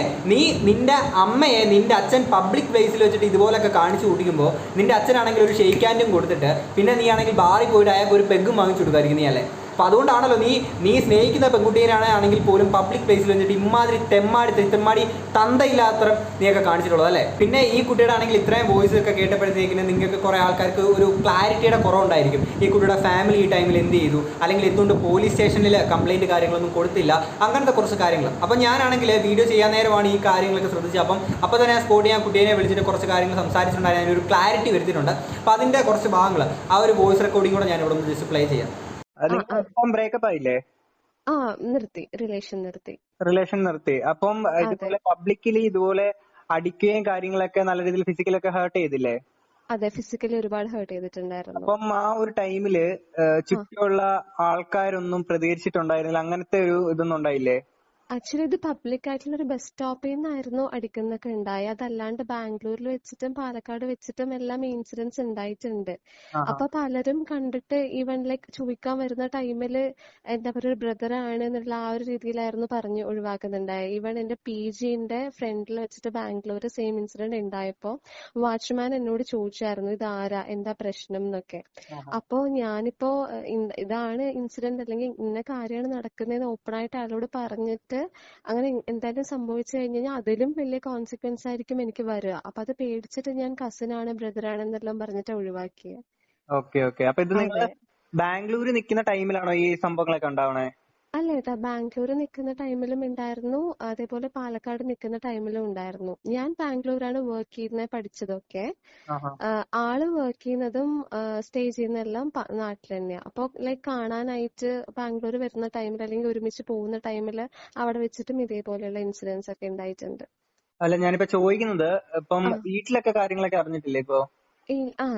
നിൻ്റെ അമ്മയെ നിൻ്റെ അച്ഛൻ പബ്ലിക് പ്ലേസിൽ വെച്ചിട്ട് ഇതുപോലൊക്കെ കാണിച്ചു കൂട്ടിക്കുമ്പോൾ നിൻ്റെ അച്ഛനാണെങ്കിൽ ഒരു ഷെയ്ക്ക് ഹാൻഡും കൊടുത്തിട്ട് പിന്നെ നീ ആണെങ്കിൽ ബാറിൽ പോയിട്ട് അയാൾക്ക് ഒരു പെഗ്ഗും വാങ്ങിച്ചു കൊടുക്കായിരിക്കും നീ അല്ലേ? അപ്പോൾ അതുകൊണ്ടാണല്ലോ നീ സ്നേഹിക്കുന്ന പെൺകുട്ടീനാണെങ്കിൽ പോലും പബ്ലിക് പ്ലേസിൽ വെച്ചിട്ട് ഇമാതിരി തെമ്മാടി തന്തയില്ലാത്ത നീയൊക്കെ കാണിച്ചിട്ടുള്ളത് അല്ലേ? പിന്നെ ഈ കുട്ടിയുടെ ആണെങ്കിൽ ഇത്രയും വോയിസ് ഒക്കെ കേട്ടപ്പോഴത്തേക്കിന് നിങ്ങൾക്ക് കുറേ ആൾക്കാർക്ക് ഒരു ക്ലാരിറ്റിയുടെ കുറവുണ്ടായിരിക്കും. ഈ കുട്ടിയുടെ ഫാമിലി ഈ ടൈമിൽ എന്ത് ചെയ്തു, അല്ലെങ്കിൽ എന്തുകൊണ്ട് പോലീസ് സ്റ്റേഷനിൽ കംപ്ലയിൻറ്റ് കാര്യങ്ങളൊന്നും കൊടുത്തില്ല, അങ്ങനത്തെ കുറച്ച് കാര്യങ്ങൾ. അപ്പം ഞാനാണെങ്കിൽ വീഡിയോ ചെയ്യാൻ നേരമാണ് ഈ കാര്യങ്ങളൊക്കെ ശ്രദ്ധിച്ചത്. അപ്പോൾ തന്നെ സ്പോട്ട് ഞാൻ കുട്ടീനെ വിളിച്ചിട്ട് കുറച്ച് കാര്യങ്ങൾ സംസാരിച്ചിട്ടുണ്ടായി, ഞാനൊരു ക്ലാരിറ്റി വരുത്തിയിട്ടുണ്ട്. അപ്പോൾ അതിൻ്റെ കുറച്ച് ഭാഗങ്ങൾ ആ ഒരു വോയിസ് റെക്കോർഡിംഗ് കൂടെ ഞാൻ ഇവിടെ ഒന്ന് ജസ്റ്റ് പ്ലേ ചെയ്യാം. ബ്രേക്കപ്പ് ആയില്ലേ? റിലേഷൻ നിർത്തി. അപ്പം ഇതുപോലെ പബ്ലിക്കലി ഇതുപോലെ അടിക്കുകയും കാര്യങ്ങളൊക്കെ നല്ല രീതിയിൽ ഫിസിക്കലൊക്കെ ഹേർട്ട് ചെയ്തില്ലേ? അതെ, ഫിസിക്കലി ഒരുപാട് ഹേർട്ട് ചെയ്തിട്ടുണ്ടായിരുന്നു. അപ്പം ആ ഒരു ടൈമില് ചുറ്റുമുള്ള ആൾക്കാരൊന്നും പ്രതികരിച്ചിട്ടുണ്ടായിരുന്നില്ല, അങ്ങനത്തെ ഒരു ഇതൊന്നും ഉണ്ടായില്ലേ? ആക്ച്വലി ഇത് പബ്ലിക് ആയിട്ടുള്ള ഒരു ബസ് സ്റ്റോപ്പിൽ നിന്നായിരുന്നു അടിക്കുന്നൊക്കെ ഉണ്ടായി. അതല്ലാണ്ട് ബാംഗ്ലൂരിൽ വെച്ചിട്ടും പാലക്കാട് വെച്ചിട്ടും എല്ലാം ഇൻസിഡൻസ് ഉണ്ടായിട്ടുണ്ട്. അപ്പൊ പലരും കണ്ടിട്ട് ഈവൻ ലൈക്ക് ചോദിക്കാൻ വരുന്ന ടൈമില് എന്താ പറയുക, ഒരു ബ്രദറാണ് എന്നുള്ള ആ ഒരു രീതിയിലായിരുന്നു പറഞ്ഞ് ഒഴിവാക്കുന്നുണ്ടായത്. ഈവൻ എന്റെ PGന്റെ ഫ്രണ്ടിൽ വെച്ചിട്ട് ബാംഗ്ലൂർ സെയിം ഇൻസിഡന്റ് ഉണ്ടായപ്പോ വാച്ച്മാൻ എന്നോട് ചോദിച്ചായിരുന്നു ഇത് ആരാ, എന്താ പ്രശ്നം എന്നൊക്കെ. അപ്പോ ഞാനിപ്പോ ഇതാണ് ഇൻസിഡന്റ് അല്ലെങ്കിൽ ഇന്ന കാര്യമാണ് നടക്കുന്നതെന്ന് ഓപ്പൺ ആയിട്ട് അയാളോട് പറഞ്ഞിട്ട് പക്ഷെ അങ്ങനെ എന്തായാലും സംഭവിച്ചു കഴിഞ്ഞ് കഴിഞ്ഞാൽ അതിലും വലിയ കോൺസിക്വൻസ് ആയിരിക്കും എനിക്ക് വരിക. അപ്പൊ അത് പേടിച്ചിട്ട് ഞാൻ കസിനാണ് ബ്രദറാണെന്നെല്ലാം പറഞ്ഞിട്ട് ഒഴിവാക്കിയത്. Okay okay. അപ്പൊ ഇത് നിങ്ങൾ അതെ. ബാംഗ്ലൂർ നിൽക്കുന്ന ടൈമിലാണോ ഈ സംഭവങ്ങളൊക്കെ ഉണ്ടാവണേ? അല്ല ഏട്ടാ, ബാംഗ്ലൂർ നിൽക്കുന്ന ടൈമിലും ഉണ്ടായിരുന്നു, അതേപോലെ പാലക്കാട് നിൽക്കുന്ന ടൈമിലും ഉണ്ടായിരുന്നു. ഞാൻ ബാംഗ്ലൂരാണ് വർക്ക് ചെയ്യുന്നത്, പഠിച്ചതൊക്കെ. ആഹാ. ആള് വർക്ക് ചെയ്യുന്നതും സ്റ്റേ ചെയ്യുന്നതെല്ലാം നാട്ടിൽ തന്നെയാ. അപ്പൊ ലൈക്ക് കാണാനായിട്ട് ബാംഗ്ലൂർ വരുന്ന ടൈമിൽ അല്ലെങ്കിൽ ഒരുമിച്ച് പോകുന്ന ടൈമിൽ അവിടെ വെച്ചിട്ടും ഇതേപോലെയുള്ള ഇൻസിഡൻസ് ഒക്കെ ഉണ്ടായിട്ടുണ്ട്. അല്ല, ഞാനിപ്പോ ചോദിക്കുന്നത് ഇപ്പം ആ വീട്ടിലൊക്കെ കാര്യങ്ങളൊക്കെ അറിഞ്ഞിട്ടില്ലേ ഇപ്പൊ?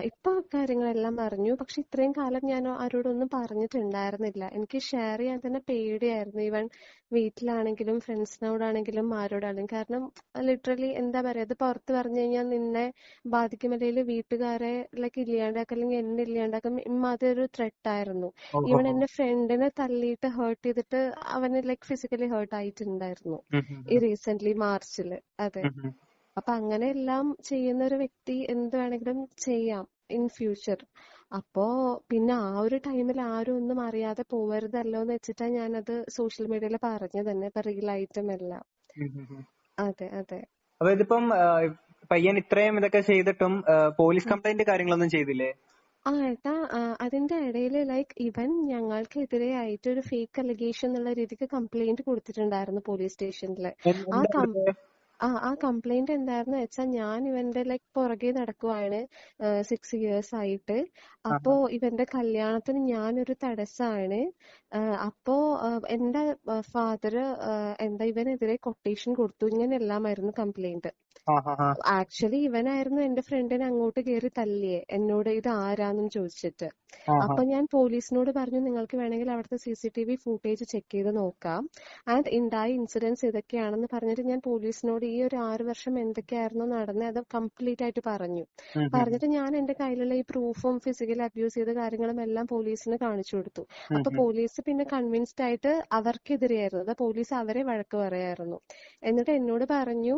ഇപ്പൊ കാര്യങ്ങളെല്ലാം അറിഞ്ഞു. പക്ഷെ ഇത്രയും കാലം ഞാൻ ആരോടൊന്നും പറഞ്ഞിട്ടുണ്ടായിരുന്നില്ല. എനിക്ക് ഷെയർ ചെയ്യാൻ തന്നെ പേടിയായിരുന്നു. ഈവൻ വീട്ടിലാണെങ്കിലും ഫ്രണ്ട്സിനോടാണെങ്കിലും ആരോടാണെങ്കിലും. കാരണം ലിറ്ററലി എന്താ പറയാ, ഇത് പുറത്ത് പറഞ്ഞു കഴിഞ്ഞാൽ നിന്നെ ബാധിക്കും, അല്ലെങ്കിൽ വീട്ടുകാരെ ലൈക്ക് ഇല്ലാണ്ടാക്കും, അല്ലെങ്കിൽ എന്നെ ഇല്ലാണ്ടാക്കും. ഇമ്മാതിരി ഒരു ത്രെട്ട് ആയിരുന്നു. ഈവൻ ഓഹോ. എന്റെ ഫ്രണ്ടിനെ തല്ലിയിട്ട് ഹേർട്ട് ചെയ്തിട്ട് അവന് ലൈക്ക് ഫിസിക്കലി ഹേർട്ട് ആയിട്ടുണ്ടായിരുന്നു ഉം ഉം ഈ ഉം. റീസെന്റ് മാർച്ചില്. അതെ. ഉം ഉം. അപ്പൊ അങ്ങനെയെല്ലാം ചെയ്യുന്ന ഒരു വ്യക്തി എന്ത് വേണമെങ്കിലും ചെയ്യാം ഇൻ ഫ്യൂച്ചർ. അപ്പോ പിന്നെ ആ ഒരു ടൈമിൽ ആരും ഒന്നും അറിയാതെ പോവരുതല്ലോ എന്ന് വെച്ചിട്ടാ ഞാനത് സോഷ്യൽ മീഡിയയിൽ പറഞ്ഞു തന്നെ, ഇപ്പൊ റീൽ ആയിട്ടും എല്ലാം. ഉം ഉം ഉം. അതെ അതെ. അപ്പൊ ഇതിപ്പം പയ്യൻ ഇത്രയും ഇതൊക്കെ ചെയ്തിട്ടും പോലീസ് ആ കംപ്ലൈന്റ് കാര്യങ്ങളൊന്നും ചെയ്തില്ലേ? ഏട്ടാ, അതിന്റെ ഇടയിൽ ലൈക്ക് ഇവൻ ഞങ്ങൾക്കെതിരെ ആയിട്ട് ഒരു ഫേക്ക് അലിഗേഷൻ എന്നുള്ള രീതിക്ക് കംപ്ലൈന്റ് കൊടുത്തിട്ടുണ്ടായിരുന്നു പോലീസ് സ്റ്റേഷനിൽ. ആ എന്താ കൊടുത്തത്? ആ കംപ്ലൈന്റ് എന്തായിരുന്നു വെച്ചാൽ, ഞാൻ ഇവന്റെ ലൈക്ക് പുറകെ നടക്കുവാണ് 6 years ആയിട്ട്. അപ്പോ ആഹാ. ഇവന്റെ കല്യാണത്തിന് ഞാനൊരു തടസ്സാണ്. അപ്പോ എന്റെ ഫാദർ എന്താ ഇവനെതിരെ കൊട്ടേഷൻ കൊടുത്തു, ഇങ്ങനെല്ലാമായിരുന്നു കംപ്ലൈന്റ്. ആഹാ. ആക്ച്വലി ഇവനായിരുന്നു എന്റെ ഫ്രണ്ടിനെ അങ്ങോട്ട് കയറി തല്ലിയേ, എന്നോട് ഇത് ആരാന്നും ചോദിച്ചിട്ട്. ആഹാ. അപ്പൊ ഞാൻ പോലീസിനോട് പറഞ്ഞു, നിങ്ങൾക്ക് വേണമെങ്കിൽ അവിടുത്തെ CCTV ഫൂട്ടേജ് ചെക്ക് ചെയ്ത് നോക്കാം, ആൻഡ് ഉണ്ടായ ഇൻസിഡൻസ് ഇതൊക്കെയാണെന്ന് പറഞ്ഞിട്ട് ഞാൻ പോലീസിനോട് ഈ ഒരു 6 വർഷം എന്തൊക്കെയായിരുന്നു നടന്നത് അത് കംപ്ലീറ്റ് ആയിട്ട് പറഞ്ഞു. ഉം ഉം പറഞ്ഞിട്ട് ഞാൻ എന്റെ കയ്യിലുള്ള ഈ പ്രൂഫും ഫിസിക്കലി അബ്യൂസ് ചെയ്ത കാര്യങ്ങളും എല്ലാം പോലീസിന് കാണിച്ചു കൊടുത്തു. ഉം അപ്പൊ ഉം. പോലീസ് പിന്നെ കൺവിൻസ്ഡ് ആയിട്ട് അവർക്കെതിരെയായിരുന്നു, അത് പോലീസ് അവരെ വഴക്ക് പറയായിരുന്നു. എന്നിട്ട് എന്നോട് പറഞ്ഞു,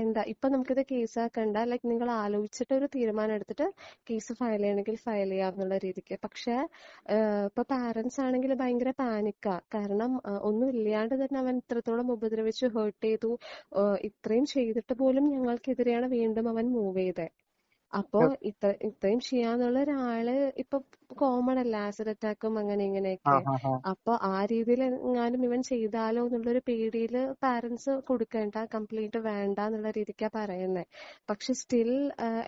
എന്താ ഇപ്പൊ നമുക്കിത് കേസാക്കണ്ട, ലൈക്ക് നിങ്ങൾ ആലോചിച്ചിട്ട് ഒരു തീരുമാനം എടുത്തിട്ട് കേസ് ഫയൽ ചെയ്യണമെങ്കിൽ ഫയൽ ചെയ്യാന്നുള്ള രീതിക്ക്. പക്ഷെ ഇപ്പൊ പാരന്റ്സ് ആണെങ്കിൽ ഭയങ്കര പാനിക്കാ. കാരണം ഒന്നും ഇല്ലാണ്ട് തന്നെ അവൻ ഇത്രത്തോളം ഉപദ്രവിച്ചു, ഹേർട്ട് ചെയ്തു. ഇത്രയും ചെയ്തിട്ട് പോലും ഞങ്ങൾക്കെതിരെയാണ് വീണ്ടും അവൻ മൂവ് ചെയ്തത്. അപ്പോ ഇത്രയും ചെയ്യാന്നുള്ള ഒരാള് ഇപ്പൊ കോമൺ അല്ല, ആസിഡ് അറ്റാക്കും അങ്ങനെ ഇങ്ങനെയൊക്കെ. ആഹാ. അപ്പൊ ആ രീതിയിൽ എങ്ങാനും ഇവൻ ചെയ്താലോ എന്നുള്ളൊരു പേടിയില് പാരന്റ്സ് കൊടുക്കണ്ട, കംപ്ലീറ്റ് വേണ്ട എന്നുള്ള രീതിക്കാ പറയുന്നത്. പക്ഷെ സ്റ്റിൽ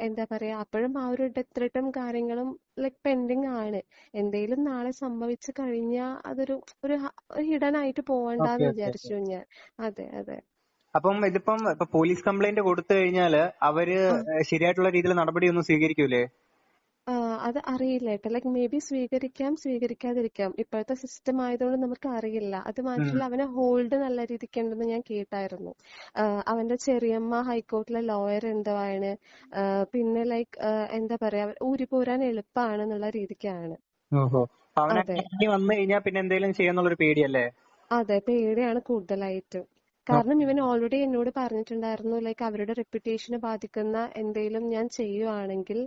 എന്താ പറയാ, അപ്പോഴും ആ ഒരു ഡെത്ത് ത്രെട്ടും കാര്യങ്ങളും ലൈക് പെൻഡിങ് ആണ്. എന്തേലും നാളെ സംഭവിച്ചു കഴിഞ്ഞാൽ അതൊരു ഒരു ഹിഡൻ ആയിട്ട് ഓക്കെ പോവണ്ടെന്ന് ഓക്കെ ഓക്കെ. വിചാരിച്ചു ഞാൻ. അതെ അതെ. അപ്പം ഇതിപ്പം ഇപ്പൊ പോലീസ് കംപ്ലൈന്റ് കൊടുത്തു കഴിഞ്ഞാല് അവര് ആ ശരിയായിട്ടുള്ള രീതിയിൽ നടപടിയൊന്നും സ്വീകരിക്കൂലേ? അത് അറിയില്ല കേട്ടോ. ലൈക്ക് മേ ബി സ്വീകരിക്കാം, സ്വീകരിക്കാതിരിക്കാം. ഇപ്പോഴത്തെ സിസ്റ്റം ആയതുകൊണ്ട് നമുക്ക് അറിയില്ല. അത് ഉം. മാത്രമല്ല അവന് ഹോൾഡ് നല്ല രീതിക്ക് ഉണ്ടെന്ന് ഞാൻ കേട്ടായിരുന്നു. അവന്റെ ചെറിയമ്മ ഹൈക്കോർട്ടിലെ ലോയർ എന്തോ ആണ്. പിന്നെ ലൈക്ക് എന്താ പറയാ, ഊരി പോരാൻ എളുപ്പമാണെന്നുള്ള രീതിക്കാണ്. ഓഹോ. അതെ അവനങ്ങനെ വന്നു കഴിഞ്ഞാൽ പിന്നെ എന്തെങ്കിലും ചെയ്യാന്നുള്ളൊരു പേടിയല്ലേ? അതെ, പേടിയാണ് കൂടുതലായിട്ടും. കാരണം ഇവൻ ഓൾറെഡി എന്നോട് പറഞ്ഞിട്ടുണ്ടായിരുന്നു, ലൈക്ക് അവരുടെ റെപ്യൂട്ടേഷനെ ബാധിക്കുന്ന എന്തെങ്കിലും ഞാൻ ചെയ്യുവാണെങ്കിൽ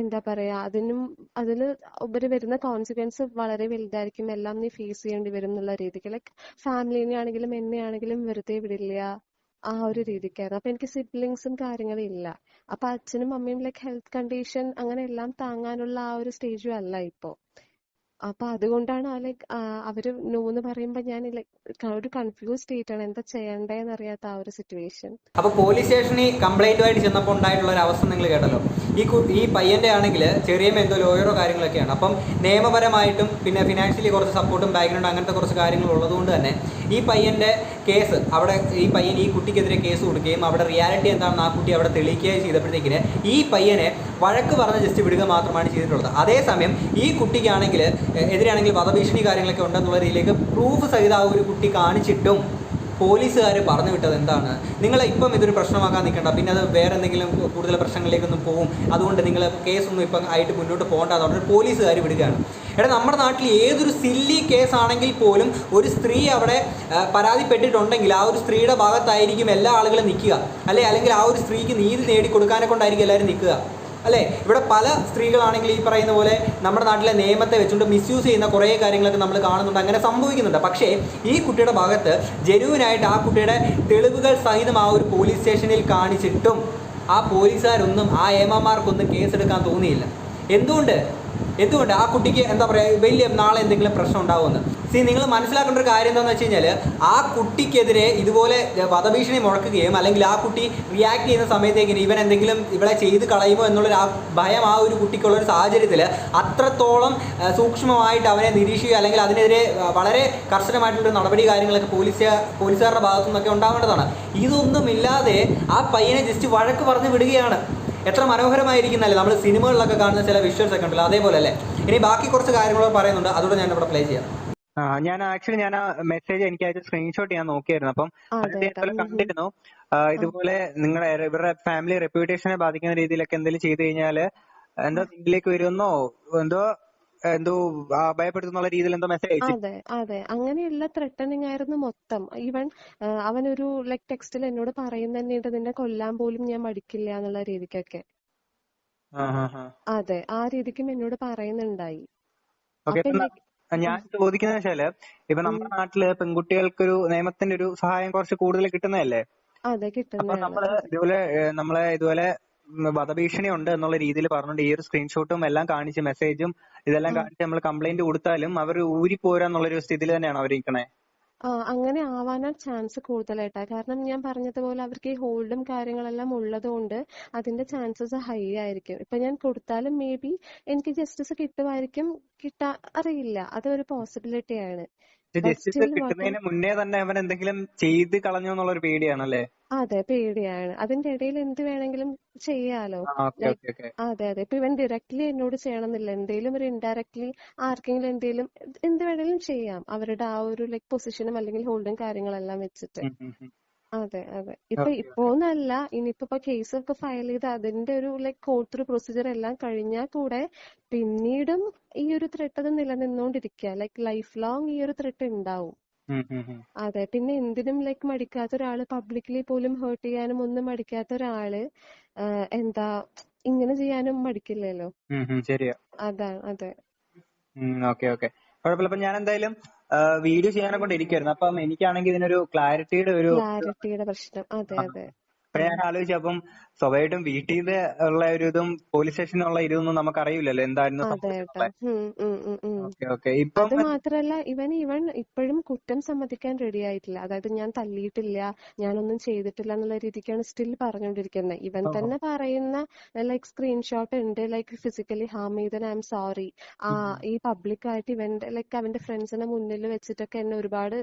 എന്താ പറയാ, അതിന് ഉപരി വരുന്ന കോൺസിക്വൻസ് വളരെ വലുതായിരിക്കും, എല്ലാം നീ ഫേസ് ചെയ്യേണ്ടി വരും എന്നുള്ള രീതിക്ക്. ലൈക്ക് ഫാമിലിനെ ആണെങ്കിലും എന്നെ ആണെങ്കിലും വെറുതെ വിടില്ല, ആ ഒരു രീതിക്കായിരുന്നു. അപ്പൊ എനിക്ക് സിബ്ലിങ്സും കാര്യങ്ങളും ഇല്ല. അപ്പൊ അച്ഛനും അമ്മയും ലൈക്ക് ഹെൽത്ത് കണ്ടീഷൻ അങ്ങനെ എല്ലാം താങ്ങാനുള്ള ആ ഒരു സ്റ്റേജും അല്ല ഇപ്പൊ. അപ്പൊ അതുകൊണ്ടാണ് ലൈക്ക് അവര് നോ എന്ന് പറയുമ്പോ ഞാൻ ലൈക്ക് ഒരു കൺഫ്യൂസ് സ്റ്റേറ്റ് ആണ്, എന്താ ചെയ്യണ്ടേന്ന് അറിയാത്ത ആ ഒരു സിറ്റുവേഷൻ. അപ്പോൾ പോലീസ് സ്റ്റേഷനിൽ കംപ്ലൈന്റുമായിട്ട് ചെന്നപ്പോൾ ഉണ്ടായിട്ടുള്ള ഒരു അവസ്ഥ നിങ്ങൾ കേട്ടല്ലോ. ഈ പയ്യന്റെ ആണെങ്കിൽ ചെറിയ എന്തോ ലോയറോ കാര്യങ്ങളൊക്കെയാണ്. അപ്പം നിയമപരമായിട്ടും പിന്നെ ഫിനാൻഷ്യലി കുറച്ച് സപ്പോർട്ടും ബാക്ക്ഗ്രൗണ്ട് അങ്ങനത്തെ കുറച്ച് കാര്യങ്ങൾ ഉള്ളതുകൊണ്ട് തന്നെ ഈ പയ്യന്റെ കേസ് അവിടെ ഈ കുട്ടിക്കെതിരെ കേസ് കൊടുക്കുകയും അവിടെ റിയാലിറ്റി എന്താണെന്ന് ആ കുട്ടി അവിടെ തെളിയിക്കുകയും ചെയ്തപ്പോഴത്തേക്കിന് ഈ പയ്യനെ വഴക്ക് പറഞ്ഞ് ജസ്റ്റ് വിടുക മാത്രമാണ് ചെയ്തിട്ടുള്ളത്. അതേസമയം ഈ കുട്ടിക്കാണെങ്കിൽ എതിരാണെങ്കിൽ വധഭീഷണി കാര്യങ്ങളൊക്കെ ഉണ്ടെന്നുള്ള രീതിയിലേക്ക് പ്രൂഫ് സഹിതം ആ ഒരു കുട്ടി കാണിച്ചിട്ടും പോലീസുകാർ പറഞ്ഞു വിട്ടത് എന്താണ്, നിങ്ങൾ ഇപ്പം ഇതൊരു പ്രശ്നമാക്കാൻ നിൽക്കണ്ട, പിന്നെ അത് വേറെ എന്തെങ്കിലും കൂടുതൽ പ്രശ്നങ്ങളിലേക്കൊന്നും പോകും, അതുകൊണ്ട് നിങ്ങൾ കേസൊന്നും ഇപ്പം ആയിട്ട് മുന്നോട്ട് പോകണ്ടെന്ന് പറഞ്ഞിട്ട് പോലീസുകാർ വിടുകയാണ്. നമ്മുടെ നാട്ടിൽ ഏതൊരു സില്ലി കേസാണെങ്കിൽ പോലും ഒരു സ്ത്രീ അവിടെ പരാതിപ്പെട്ടിട്ടുണ്ടെങ്കിൽ ആ ഒരു സ്ത്രീയുടെ ഭാഗത്തായിരിക്കും എല്ലാ ആളുകളും നിൽക്കുക, അല്ലെങ്കിൽ ആ ഒരു സ്ത്രീക്ക് നീതി നേടിക്കൊടുക്കാനെ കൊണ്ടായിരിക്കും എല്ലാവരും നിൽക്കുക. അല്ലേ? ഇവിടെ പല സ്ത്രീകളാണെങ്കിൽ ഈ പറയുന്ന പോലെ നമ്മുടെ നാട്ടിലെ നിയമത്തെ വെച്ചുകൊണ്ട് മിസ്യൂസ് ചെയ്യുന്ന കുറേ കാര്യങ്ങളൊക്കെ നമ്മൾ കാണുന്നുണ്ട്, അങ്ങനെ സംഭവിക്കുന്നുണ്ട്. പക്ഷേ ഈ കുട്ടിയുടെ ഭാഗത്ത് ജെന്യുവിനായിട്ട് ആ കുട്ടിയുടെ തെളിവുകൾ സഹിതം ആ ഒരു പോലീസ് സ്റ്റേഷനിൽ കാണിച്ചിട്ടും ആ പോലീസുകാരൊന്നും ആ ഏമാമാർക്കൊന്നും കേസെടുക്കാൻ തോന്നിയില്ല. എന്തുകൊണ്ട് ആ കുട്ടിക്ക് എന്താ പറയുക, വലിയ നാളെ എന്തെങ്കിലും പ്രശ്നം ഉണ്ടാവുമെന്ന്. നിങ്ങൾ മനസ്സിലാക്കേണ്ട ഒരു കാര്യം എന്താണെന്ന് വെച്ച് കഴിഞ്ഞാൽ, ആ കുട്ടിക്കെതിരെ ഇതുപോലെ വധഭീഷണി മുഴക്കുകയും അല്ലെങ്കിൽ ആ കുട്ടി റിയാക്ട് ചെയ്യുന്ന സമയത്തേക്കിന് ഇവൻ എന്തെങ്കിലും ഇവിടെ ചെയ്ത് കളയുമോ എന്നുള്ളൊരു ഭയം ആ ഒരു കുട്ടിക്കുള്ളൊരു സാഹചര്യത്തിൽ അത്രത്തോളം സൂക്ഷ്മമായിട്ട് അവനെ നിരീക്ഷിക്കുക അല്ലെങ്കിൽ അതിനെതിരെ വളരെ കർശനമായിട്ടുള്ളൊരു നടപടി കാര്യങ്ങളൊക്കെ പോലീസുകാരുടെ ഭാഗത്തു നിന്നൊക്കെ ഉണ്ടാവേണ്ടതാണ്. ഇതൊന്നുമില്ലാതെ ആ പയ്യനെ ജസ്റ്റ് വഴക്ക് പറഞ്ഞു വിടുകയാണ്. എത്ര മനോഹരമായിരിക്കുന്നല്ലേ നമ്മൾ സിനിമകളിലൊക്കെ കാണുന്ന ചില വിഷ്വൽസ് ഒക്കെ ഉണ്ടല്ലോ, അതേപോലെ അല്ലേ? ഇനി ബാക്കി കുറച്ച് കാര്യങ്ങളൊക്കെ പറയുന്നുണ്ട്, അതുകൂടെ ഞാൻ ഇവിടെ പ്ലേ ചെയ്യാം. ഞാൻ ആ മെസ്സേജ് എനിക്ക് അയച്ച സ്ക്രീൻഷോട്ട് ഞാൻ നോക്കിയായിരുന്നു. അപ്പം കണ്ടിരുന്നു ഇതുപോലെ നിങ്ങളുടെ ഇവരുടെ ഫാമിലി റെപ്യൂട്ടേഷനെ ബാധിക്കുന്ന രീതിയിലൊക്കെ എന്തെങ്കിലും ചെയ്തു കഴിഞ്ഞാൽ എന്തോ ഇതിലേക്ക് വരുമെന്നോ എന്തോ ഭയപ്പെടുത്തുന്നുള്ള രീതിയിൽ എന്തോ മെസ്സേജ് അയച്ചു. അതെ അങ്ങനെയുള്ള ത്രെട്ടനിങ് ആയിരുന്നു മൊത്തം. ഈവൻ അവനൊരു ടെക്സ്റ്റിൽ എന്നോട് പറയുന്ന തന്നെയുണ്ട്, നിന്നെ കൊല്ലാൻ പോലും ഞാൻ മടിക്കില്ല എന്നുള്ള രീതിക്കൊക്കെ. അതെ, ആ രീതിക്കും എന്നോട് പറയുന്നുണ്ടായി. ഞാൻ ചോദിക്കുന്ന വെച്ചാല്, ഇപ്പൊ നമ്മുടെ നാട്ടില് പെൺകുട്ടികൾക്കൊരു നിയമത്തിന്റെ ഒരു സഹായം കുറച്ച് കൂടുതൽ കിട്ടുന്നതല്ലേ? അതെ, അപ്പൊ നമ്മളെ ഇതുപോലെ വധഭീഷണി ഉണ്ട് എന്നുള്ള രീതിയിൽ പറഞ്ഞുകൊണ്ട് ഈ ഒരു സ്ക്രീൻഷോട്ടും എല്ലാം കാണിച്ച് മെസ്സേജും ഇതെല്ലാം കാണിച്ച് നമ്മൾ കംപ്ലൈന്റ് കൊടുത്താലും അവർ ഊരിപ്പോരാന്നുള്ളൊരു സ്ഥിതിയിൽ തന്നെയാണ് അവരിക്കണേ. അങ്ങനെ ആവാനാണ് ചാൻസ് കൂടുതലായിട്ടാ. കാരണം ഞാൻ പറഞ്ഞതുപോലെ അവർക്ക് ഈ ഹോൾഡും കാര്യങ്ങളെല്ലാം ഉള്ളത് കൊണ്ട് അതിന്റെ ചാൻസസ് ഹൈ ആയിരിക്കും. ഇപ്പൊ ഞാൻ കൊടുത്താലും മേ ബി എനിക്ക് ജസ്റ്റിസ് കിട്ടുമായിരിക്കും, അറിയില്ല, അതൊരു പോസിബിലിറ്റി ആണ്. ജസ്റ്റിസ് കിട്ടുന്നതിന് മുന്നേ തന്നെ അവൻ എന്തെങ്കിലും ചെയ്ത് കളഞ്ഞു എന്നുള്ളൊരു പേടിയാണല്ലേ? അതെ, പേടിയാണ്. അതിന്റെ ഇടയിൽ എന്ത് വേണമെങ്കിലും ചെയ്യാലോ. അതെ. ഇപ്പൊ ഇവൻ ഡയറക്ട്ലി എന്നോട് ചെയ്യണമെന്നില്ല, എന്തെങ്കിലും ഒരു ഇൻഡയറക്ട്ലി ആർക്കെങ്കിലും എന്ത് വേണമെങ്കിലും ചെയ്യാം, അവരുടെ ആ ഒരു പൊസിഷനും അല്ലെങ്കിൽ ഹോൾഡും കാര്യങ്ങളെല്ലാം വെച്ചിട്ട്. അതെ. ഇപ്പോന്നല്ല, ഇനിയിപ്പോ കേസൊക്കെ ഫയൽ ചെയ്ത് അതിന്റെ ഒരു കോർട്ട് ത്രൂ പ്രൊസീജിയർ എല്ലാം കഴിഞ്ഞാൽ കൂടെ പിന്നീടും ഈ ഒരു ത്രെട്ട് അത് നിലനിന്നോണ്ടിരിക്കുക. ലൈഫ് ലോങ് ഈ ഒരു ത്രെട്ട് ഉണ്ടാവും. അതെ, പിന്നെ എന്തിനും മടിക്കാത്ത ഒരാള്, പബ്ലിക്കലി പോലും ഹേർട്ട് ചെയ്യാനും ഒന്നും മടിക്കാത്ത ഒരാള് എന്താ ഇങ്ങനെ ചെയ്യാനും മടിക്കില്ലല്ലോ. ശരിയാ. അതാണ്. അതെ. കുഴപ്പമില്ല. അപ്പൊ ഞാൻ എന്തായാലും വീഡിയോ ചെയ്യാനെ കൊണ്ട് ഇരിക്കുവായിരുന്നു. അപ്പം എനിക്കാണെങ്കിൽ ഇതിനൊരു ക്ലാരിറ്റിയുടെ പ്രശ്നം. അതെ. അപ്പൊ ഞാൻ ആലോചിച്ചു, അപ്പം സ്വാഭാവികമായിട്ടും വീട്ടിൽ നിന്ന് ഉള്ള ഒരു ഇതും പോലീസ് സ്റ്റേഷനിലുള്ള ഇതൊന്നും നമുക്ക് അറിയില്ലല്ലോ എന്തായിരുന്നു സംഭവിച്ചിട്ടുള്ളത്. അത് മാത്രല്ല ഇവൻ ഇപ്പോഴും കുറ്റം സമ്മതിക്കാൻ റെഡി ആയിട്ടില്ല. അതായത് ഞാൻ തല്ലിയിട്ടില്ല, ഞാനൊന്നും ചെയ്തിട്ടില്ല എന്നുള്ള രീതിക്കാണ് സ്റ്റിൽ പറഞ്ഞുകൊണ്ടിരിക്കുന്നത്. ഇവൻ തന്നെ പറയുന്ന സ്ക്രീൻഷോട്ട് ഉണ്ട്, ഫിസിക്കലി ഹാം ചെയ്തതിന് ഐ എം സോറി. ഈ പബ്ലിക്കായിട്ട് ഇവന്റെ അവന്റെ ഫ്രണ്ട്സിന്റെ മുന്നിൽ വെച്ചിട്ടൊക്കെ എന്നെ ഒരുപാട്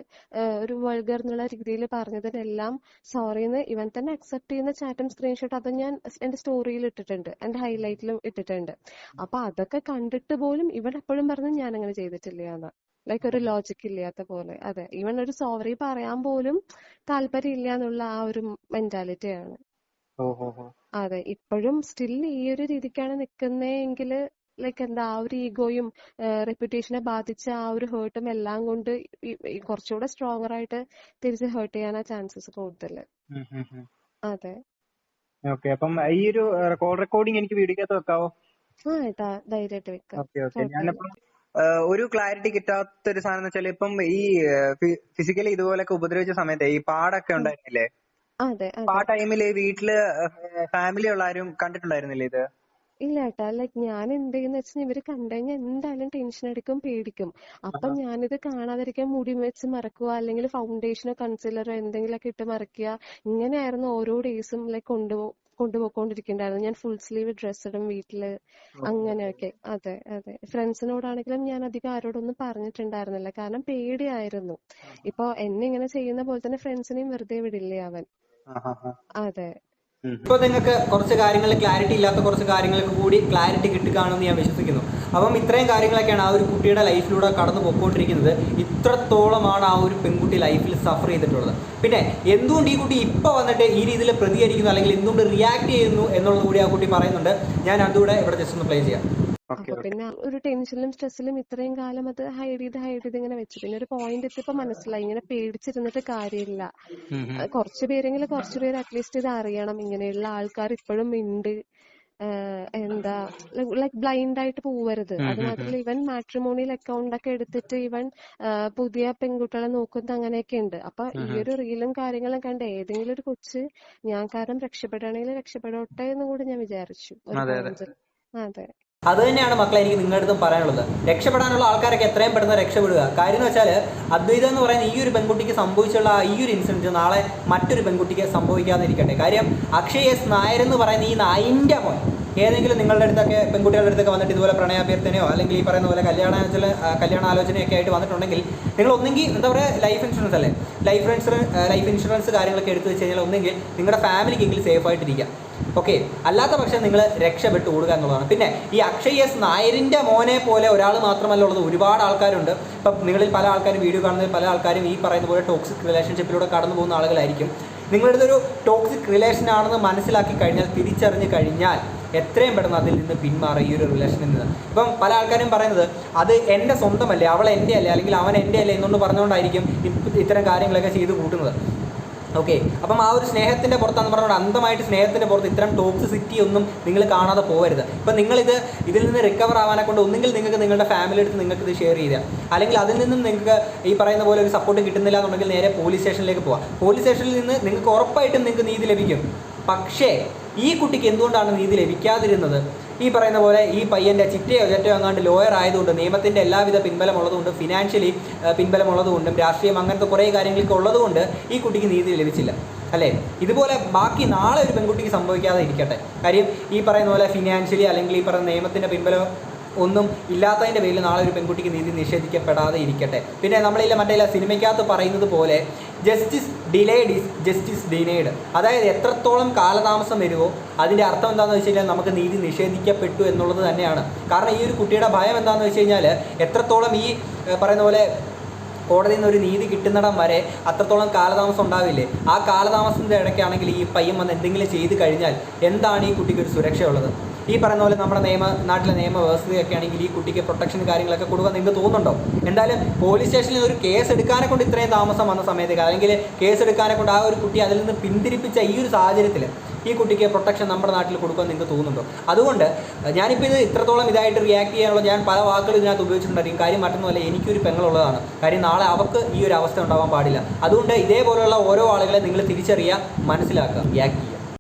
ഒരു വൾഗർ എന്നുള്ള രീതിയിൽ പറഞ്ഞതിനെല്ലാം സോറിന്ന് ഇവൻ തന്നെ അക്സെപ്റ്റ് ചെയ്യുന്ന ചാറ്റും സ്ക്രീൻഷോട്ട് അത് ഞാൻ എന്റെ സ്റ്റോറിയിൽ ഇട്ടിട്ടുണ്ട്, എന്റെ ഹൈലൈറ്റിലും ഇട്ടിട്ടുണ്ട്. അപ്പൊ അതൊക്കെ കണ്ടിട്ട് പോലും ഇവൻ എപ്പോഴും പറഞ്ഞു ഞാൻ അങ്ങനെ ചെയ്തിട്ടില്ല എന്ന്. ഒരു ലോജിക് ഇല്ലാത്ത പോലെ. അതെ, ഇവൻ ഒരു സോറി പറയാൻ പോലും താല്പര്യം ഇല്ല എന്നുള്ള ആ ഒരു മെന്റാലിറ്റിയാണ്. അതെ, ഇപ്പോഴും സ്റ്റിൽ ഈ ഒരു രീതിക്കാണ് നിൽക്കുന്നതെങ്കിൽ എന്താ ആ ഒരു ഈഗോയും റെപ്യൂട്ടേഷനെ ബാധിച്ച ആ ഒരു ഹേർട്ടും എല്ലാം കൊണ്ട് കുറച്ചുകൂടെ സ്ട്രോങ്ങർ ആയിട്ട് തിരിച്ച് ഹേർട്ട് ചെയ്യാനാ ചാൻസസ് കൂടുതൽ. അതെ. അപ്പം ഈ ഒരു കോൾ റെക്കോർഡിംഗ് എനിക്ക് വീഡിയോക്കകത്ത് വെക്കാവോ? ധൈര്യമായിട്ട് വെക്കാം. ഞാനിപ്പം ഒരു ക്ലാരിറ്റി കിട്ടാത്തൊരു സാധനം വെച്ചാൽ, ഇപ്പം ഈ ഫിസിക്കലി ഇതുപോലൊക്കെ ഉപദ്രവിച്ച സമയത്ത് ഈ പാടൊക്കെ ഉണ്ടായിരുന്നില്ലേ? ആ ടൈമില് വീട്ടില് ഫാമിലി ഉള്ള ആരും കണ്ടിട്ടുണ്ടായിരുന്നില്ലേ ഇത്? ഇല്ല ഏട്ടാ, ഞാൻ എന്ത് ചെയ്യുന്ന വെച്ചാൽ ഇവര് കണ്ടുകഴിഞ്ഞാൽ എന്തായാലും ടെൻഷൻ അടിക്കും, പേടിക്കും. അപ്പൊ ഞാനിത് കാണാതിരിക്കാൻ മുടി വെച്ച് മറക്കുക, അല്ലെങ്കിൽ ഫൗണ്ടേഷനോ കൺസീലറോ എന്തെങ്കിലുമൊക്കെ ഇട്ട് മറക്കുക. ഇങ്ങനെയായിരുന്നു ഓരോ ഡേയ്സും കൊണ്ടുപോയിക്കൊണ്ടിരിക്കണ്ടായിരുന്നു. ഞാൻ ഫുൾ സ്ലീവ് ഡ്രസ് ഇടും വീട്ടില്, അങ്ങനെയൊക്കെ. അതെ. ഫ്രണ്ട്സിനോടാണെങ്കിലും ഞാൻ അധികം ആരോടൊന്നും പറഞ്ഞിട്ടുണ്ടായിരുന്നില്ല, കാരണം പേടിയായിരുന്നു. ഇപ്പൊ എന്നെ ഇങ്ങനെ ചെയ്യുന്ന പോലെ തന്നെ ഫ്രണ്ട്സിനെയും വെറുതെ വിടില്ലേ അവൻ. അതെ. ഇപ്പോൾ നിങ്ങൾക്ക് കുറച്ച് കാര്യങ്ങളിൽ ക്ലാരിറ്റി ഇല്ലാത്ത കുറച്ച് കാര്യങ്ങൾക്ക് കൂടി ക്ലാരിറ്റി കിട്ടുകയാണെന്ന് ഞാൻ വിശ്വസിക്കുന്നു. അപ്പം ഇത്രയും കാര്യങ്ങളൊക്കെയാണ് ആ ഒരു കുട്ടിയുടെ ലൈഫിലൂടെ കടന്നു പോയിക്കൊണ്ടിരിക്കുന്നത്. ഇത്രത്തോളമാണ് ആ ഒരു പെൺകുട്ടി ലൈഫിൽ സഫർ ചെയ്തിട്ടുള്ളത്. പിന്നെ എന്തുകൊണ്ട് ഈ കുട്ടി ഇപ്പോൾ വന്നിട്ട് ഈ രീതിയിൽ പ്രതികരിക്കുന്നു അല്ലെങ്കിൽ എന്തുകൊണ്ട് റിയാക്ട് ചെയ്യുന്നു എന്നുള്ളത് കൂടി ആ കുട്ടി പറയുന്നുണ്ട്. ഞാൻ അതുകൂടെ ഇവിടെ ജസ്റ്റ് ഒന്ന് പ്ലേ ചെയ്യാം. അപ്പൊ പിന്നെ ഒരു ടെൻഷനിലും സ്ട്രെസ്സിലും ഇത്രയും കാലം അത് ഹൈഡ് ചെയ്ത് ഇങ്ങനെ വെച്ചു. പിന്നെ ഒരു പോയിന്റ് എത്തിയപ്പോ മനസ്സിലായി ഇങ്ങനെ പേടിച്ചിരുന്നിട്ട് കാര്യമില്ല. കുറച്ചുപേര് അറ്റ്ലീസ്റ്റ് ഇത് അറിയണം, ഇങ്ങനെയുള്ള ആൾക്കാർ ഇപ്പോഴും ഉണ്ട്, എന്താ ലൈക്ക് ബ്ലൈൻഡ് ആയിട്ട് പോവരുത്. അത് മാത്രമല്ല ഇവൻ മാട്രിമോണിയൽ അക്കൗണ്ട് ഒക്കെ എടുത്തിട്ട് ഇവൻ പുതിയ പെൺകുട്ടികളെ നോക്കുന്നത് അങ്ങനെയൊക്കെ ഉണ്ട്. അപ്പൊ ഈ ഒരു റീലും കാര്യങ്ങളും കണ്ട് ഏതെങ്കിലും ഒരു കൊച്ച് ഞാൻ കാരണം രക്ഷപ്പെടുകയാണെങ്കിൽ രക്ഷപ്പെടോട്ടെ എന്ന് കൂടി ഞാൻ വിചാരിച്ചു ഒരു പോയിന്റിൽ. അതെ, അത് തന്നെയാണ് മക്കളെ എനിക്ക് നിങ്ങളുടെ അടുത്തും പറയാനുള്ളത്. രക്ഷപ്പെടാനുള്ള ആൾക്കാരൊക്കെ എത്രയും പെട്ടെന്ന് രക്ഷപ്പെടുക. കാര്യം എന്ന് വെച്ചാൽ അദ്വൈതം എന്ന് പറയുന്ന ഈ ഒരു പെൺകുട്ടിക്ക് സംഭവിച്ചുള്ള ഈ ഒരു ഇൻസിഡൻറ്റ് നാളെ മറ്റൊരു പെൺകുട്ടിക്ക് സംഭവിക്കാതിരിക്കട്ടെ. കാര്യം അക്ഷയ് എസ് നായർ എന്ന് പറയുന്ന ഈ നായിൻ്റെ മോൻ ഏതെങ്കിലും നിങ്ങളുടെ അടുത്തൊക്കെ പെൺകുട്ടികളുടെ അടുത്തൊക്കെ വന്നിട്ട് ഇതുപോലെ പ്രണയാഭ്യർത്ഥനയോ അല്ലെങ്കിൽ ഈ പറയുന്ന പോലെ കല്യാണാലോചനയൊക്കെ ആയിട്ട് വന്നിട്ടുണ്ടെങ്കിൽ നിങ്ങൾ ഒന്നെങ്കിൽ എന്താ പറയുക ലൈഫ് ഇൻഷുറൻസ് അല്ലേ, ലൈഫ് ഇൻഷുറൻസ് കാര്യങ്ങളൊക്കെ എടുത്തു വെച്ച് കഴിഞ്ഞാൽ ഒന്നെങ്കിൽ നിങ്ങളുടെ ഫാമിലിക്കെങ്കിലും സേഫ് ആയിട്ടിരിക്കാം. ഓക്കെ, അല്ലാത്ത പക്ഷേ നിങ്ങൾ രക്ഷപ്പെട്ട് ഓടുക എന്നുള്ളതാണ്. പിന്നെ ഈ അക്ഷയ് എസ് നായരിൻ്റെ മോനെ പോലെ ഒരാൾ മാത്രമല്ല ഉള്ളത്, ഒരുപാട് ആൾക്കാരുണ്ട്. ഇപ്പം നിങ്ങളിൽ പല ആൾക്കാരും വീഡിയോ കാണുന്നതിൽ പല ആൾക്കാരും ഈ പറയുന്ന പോലെ ടോക്സിക് റിലേഷൻഷിപ്പിലൂടെ കടന്നു പോകുന്ന ആളുകളായിരിക്കും. നിങ്ങളുടെ അടുത്തൊരു ടോക്സിക് റിലേഷൻ ആണെന്ന് മനസ്സിലാക്കി കഴിഞ്ഞാൽ, തിരിച്ചറിഞ്ഞ് കഴിഞ്ഞാൽ എത്രയും പെട്ടെന്ന് അതിൽ നിന്ന് പിന്മാറുക, ഈ ഒരു റിലേഷനിൽ നിന്ന്. ഇപ്പം പല ആൾക്കാരും പറയുന്നത് അത് എൻ്റെ സ്വന്തമല്ലേ, അവൾ എൻ്റെ അല്ലേ, അല്ലെങ്കിൽ അവൻ എൻ്റെ അല്ലേ എന്നുകൊണ്ട് പറഞ്ഞുകൊണ്ടായിരിക്കും ഇത്തരം കാര്യങ്ങളൊക്കെ ചെയ്ത് കൂട്ടുന്നത്. ഓക്കെ, അപ്പം ആ ഒരു സ്നേഹത്തിൻ്റെ പുറത്താന്ന് പറഞ്ഞുകൊണ്ട് അന്ധമായിട്ട് സ്നേഹത്തിൻ്റെ പുറത്ത് ഇത്തരം ടോക്സിസിറ്റി ഒന്നും നിങ്ങൾ കാണാതെ പോകരുത്. ഇപ്പം ഇതിൽ നിന്ന് റിക്കവർ ആവാനെ കൊണ്ട് ഒന്നുകിൽ നിങ്ങൾക്ക് നിങ്ങളുടെ ഫാമിലി അടുത്ത് നിങ്ങൾക്ക് ഇത് ഷെയർ ചെയ്യുക, അല്ലെങ്കിൽ അതിൽ നിന്നും നിങ്ങൾക്ക് ഈ പറയുന്ന പോലെ ഒരു സപ്പോർട്ട് കിട്ടുന്നില്ല എന്നുണ്ടെങ്കിൽ നേരെ പോലീസ് സ്റ്റേഷനിലേക്ക് പോകാം. പോലീസ് സ്റ്റേഷനിൽ നിന്ന് നിങ്ങൾക്ക് ഉറപ്പായിട്ടും നിങ്ങൾക്ക് നീതി ലഭിക്കും. പക്ഷേ ഈ കുട്ടിക്ക് എന്തുകൊണ്ടാണ് നീതി ലഭിക്കാതിരുന്നത്? ഈ പറയുന്ന പോലെ ഈ പയ്യൻ്റെ ചിറ്റയോ ചറ്റയോ അങ്ങാണ്ട് ലോയർ ആയതുകൊണ്ട്, നിയമത്തിൻ്റെ എല്ലാവിധ പിൻബലമുള്ളതുകൊണ്ടും ഫിനാൻഷ്യലി പിൻബലമുള്ളതുകൊണ്ടും രാഷ്ട്രീയം അങ്ങനത്തെ കുറേ കാര്യങ്ങളൊക്കെ ഉള്ളതുകൊണ്ട് ഈ കുട്ടിക്ക് നീതി ലഭിച്ചില്ല അല്ലേ. ഇതുപോലെ ബാക്കി നാളെ ഒരു പെൺകുട്ടിക്ക് സംഭവിക്കാതെ ഇരിക്കട്ടെ. കാര്യം ഈ പറയുന്ന പോലെ ഫിനാൻഷ്യലി അല്ലെങ്കിൽ ഈ പറയുന്ന നിയമത്തിൻ്റെ പിൻബലം ഒന്നും ഇല്ലാത്തതിൻ്റെ പേരിൽ നാളെ ഒരു പെൺകുട്ടിക്ക് നീതി നിഷേധിക്കപ്പെടാതെ ഇരിക്കട്ടെ. പിന്നെ നമ്മളില്ല മറ്റേ സിനിമയ്ക്കകത്ത് പറയുന്നത് പോലെ justice delayed is justice denied. അതായത് എത്രത്തോളം കാലതാമസം വരുമോ അതിൻ്റെ അർത്ഥം എന്താണെന്ന് വെച്ച് കഴിഞ്ഞാൽ നമുക്ക് നീതി നിഷേധിക്കപ്പെട്ടു എന്നുള്ളത് തന്നെയാണ്. കാരണം ഈ ഒരു കുട്ടിയുടെ ഭയം എന്താണെന്ന് വെച്ച് കഴിഞ്ഞാൽ എത്രത്തോളം ഈ പറയുന്ന പോലെ കോടതിയിൽ നിന്ന് ഒരു നീതി കിട്ടുന്നിടം വരെ അത്രത്തോളം കാലതാമസം ഉണ്ടാവില്ലേ. ആ കാലതാമസത്തിൻ്റെ ഇടയ്ക്കാണെങ്കിൽ ഈ പയ്യൻ വന്ന് എന്തെങ്കിലും ചെയ്ത് കഴിഞ്ഞാൽ എന്താണ് ഈ കുട്ടിക്ക് ഒരു സുരക്ഷയുള്ളത്? ഈ പറയുന്ന പോലെ നമ്മുടെ നാട്ടിലെ നിയമ വ്യവസ്ഥയൊക്കെ ആണെങ്കിൽ ഈ കുട്ടിക്ക് പ്രൊട്ടക്ഷൻ കാര്യങ്ങളൊക്കെ കൊടുക്കാൻ നിങ്ങൾക്ക് തോന്നുന്നുണ്ടോ? എന്തായാലും പോലീസ് സ്റ്റേഷനിൽ ഒരു കേസ് എടുക്കാനെ കൊണ്ട് ഇത്രയും താമസം വന്ന സമയത്തേക്ക്, അല്ലെങ്കിൽ കേസ് എടുക്കാനെ കൊണ്ട് ആ ഒരു കുട്ടി അതിൽ നിന്ന് പിന്തിരിപ്പിച്ച ഈ ഒരു സാഹചര്യത്തിൽ ഈ കുട്ടിക്ക് പ്രൊട്ടക്ഷൻ നമ്മുടെ നാട്ടിൽ കൊടുക്കാൻ നിങ്ങൾക്ക് തോന്നുന്നുണ്ടോ? അതുകൊണ്ട് ഞാനിപ്പോൾ ഇത് ഇത്രത്തോളം ഇതായിട്ട് റിയാക്ട് ചെയ്യാനുള്ള ഞാൻ പല വാക്കുകൾ ഇതിനകത്ത് ഉപയോഗിച്ചിട്ടുണ്ടായിരിക്കും. കാര്യം മറ്റൊന്നുമല്ല, എനിക്കൊരു പെങ്ങളുള്ളതാണ്. കാര്യം നാളെ അവർക്ക് ഈ ഒരു അവസ്ഥ ഉണ്ടാവാൻ പാടില്ല. അതുകൊണ്ട് ഇതേപോലെയുള്ള ഓരോ ആളുകളെ നിങ്ങൾ തിരിച്ചറിയുക, മനസ്സിലാക്കുക, റിയാക്ട് ചെയ്യുക.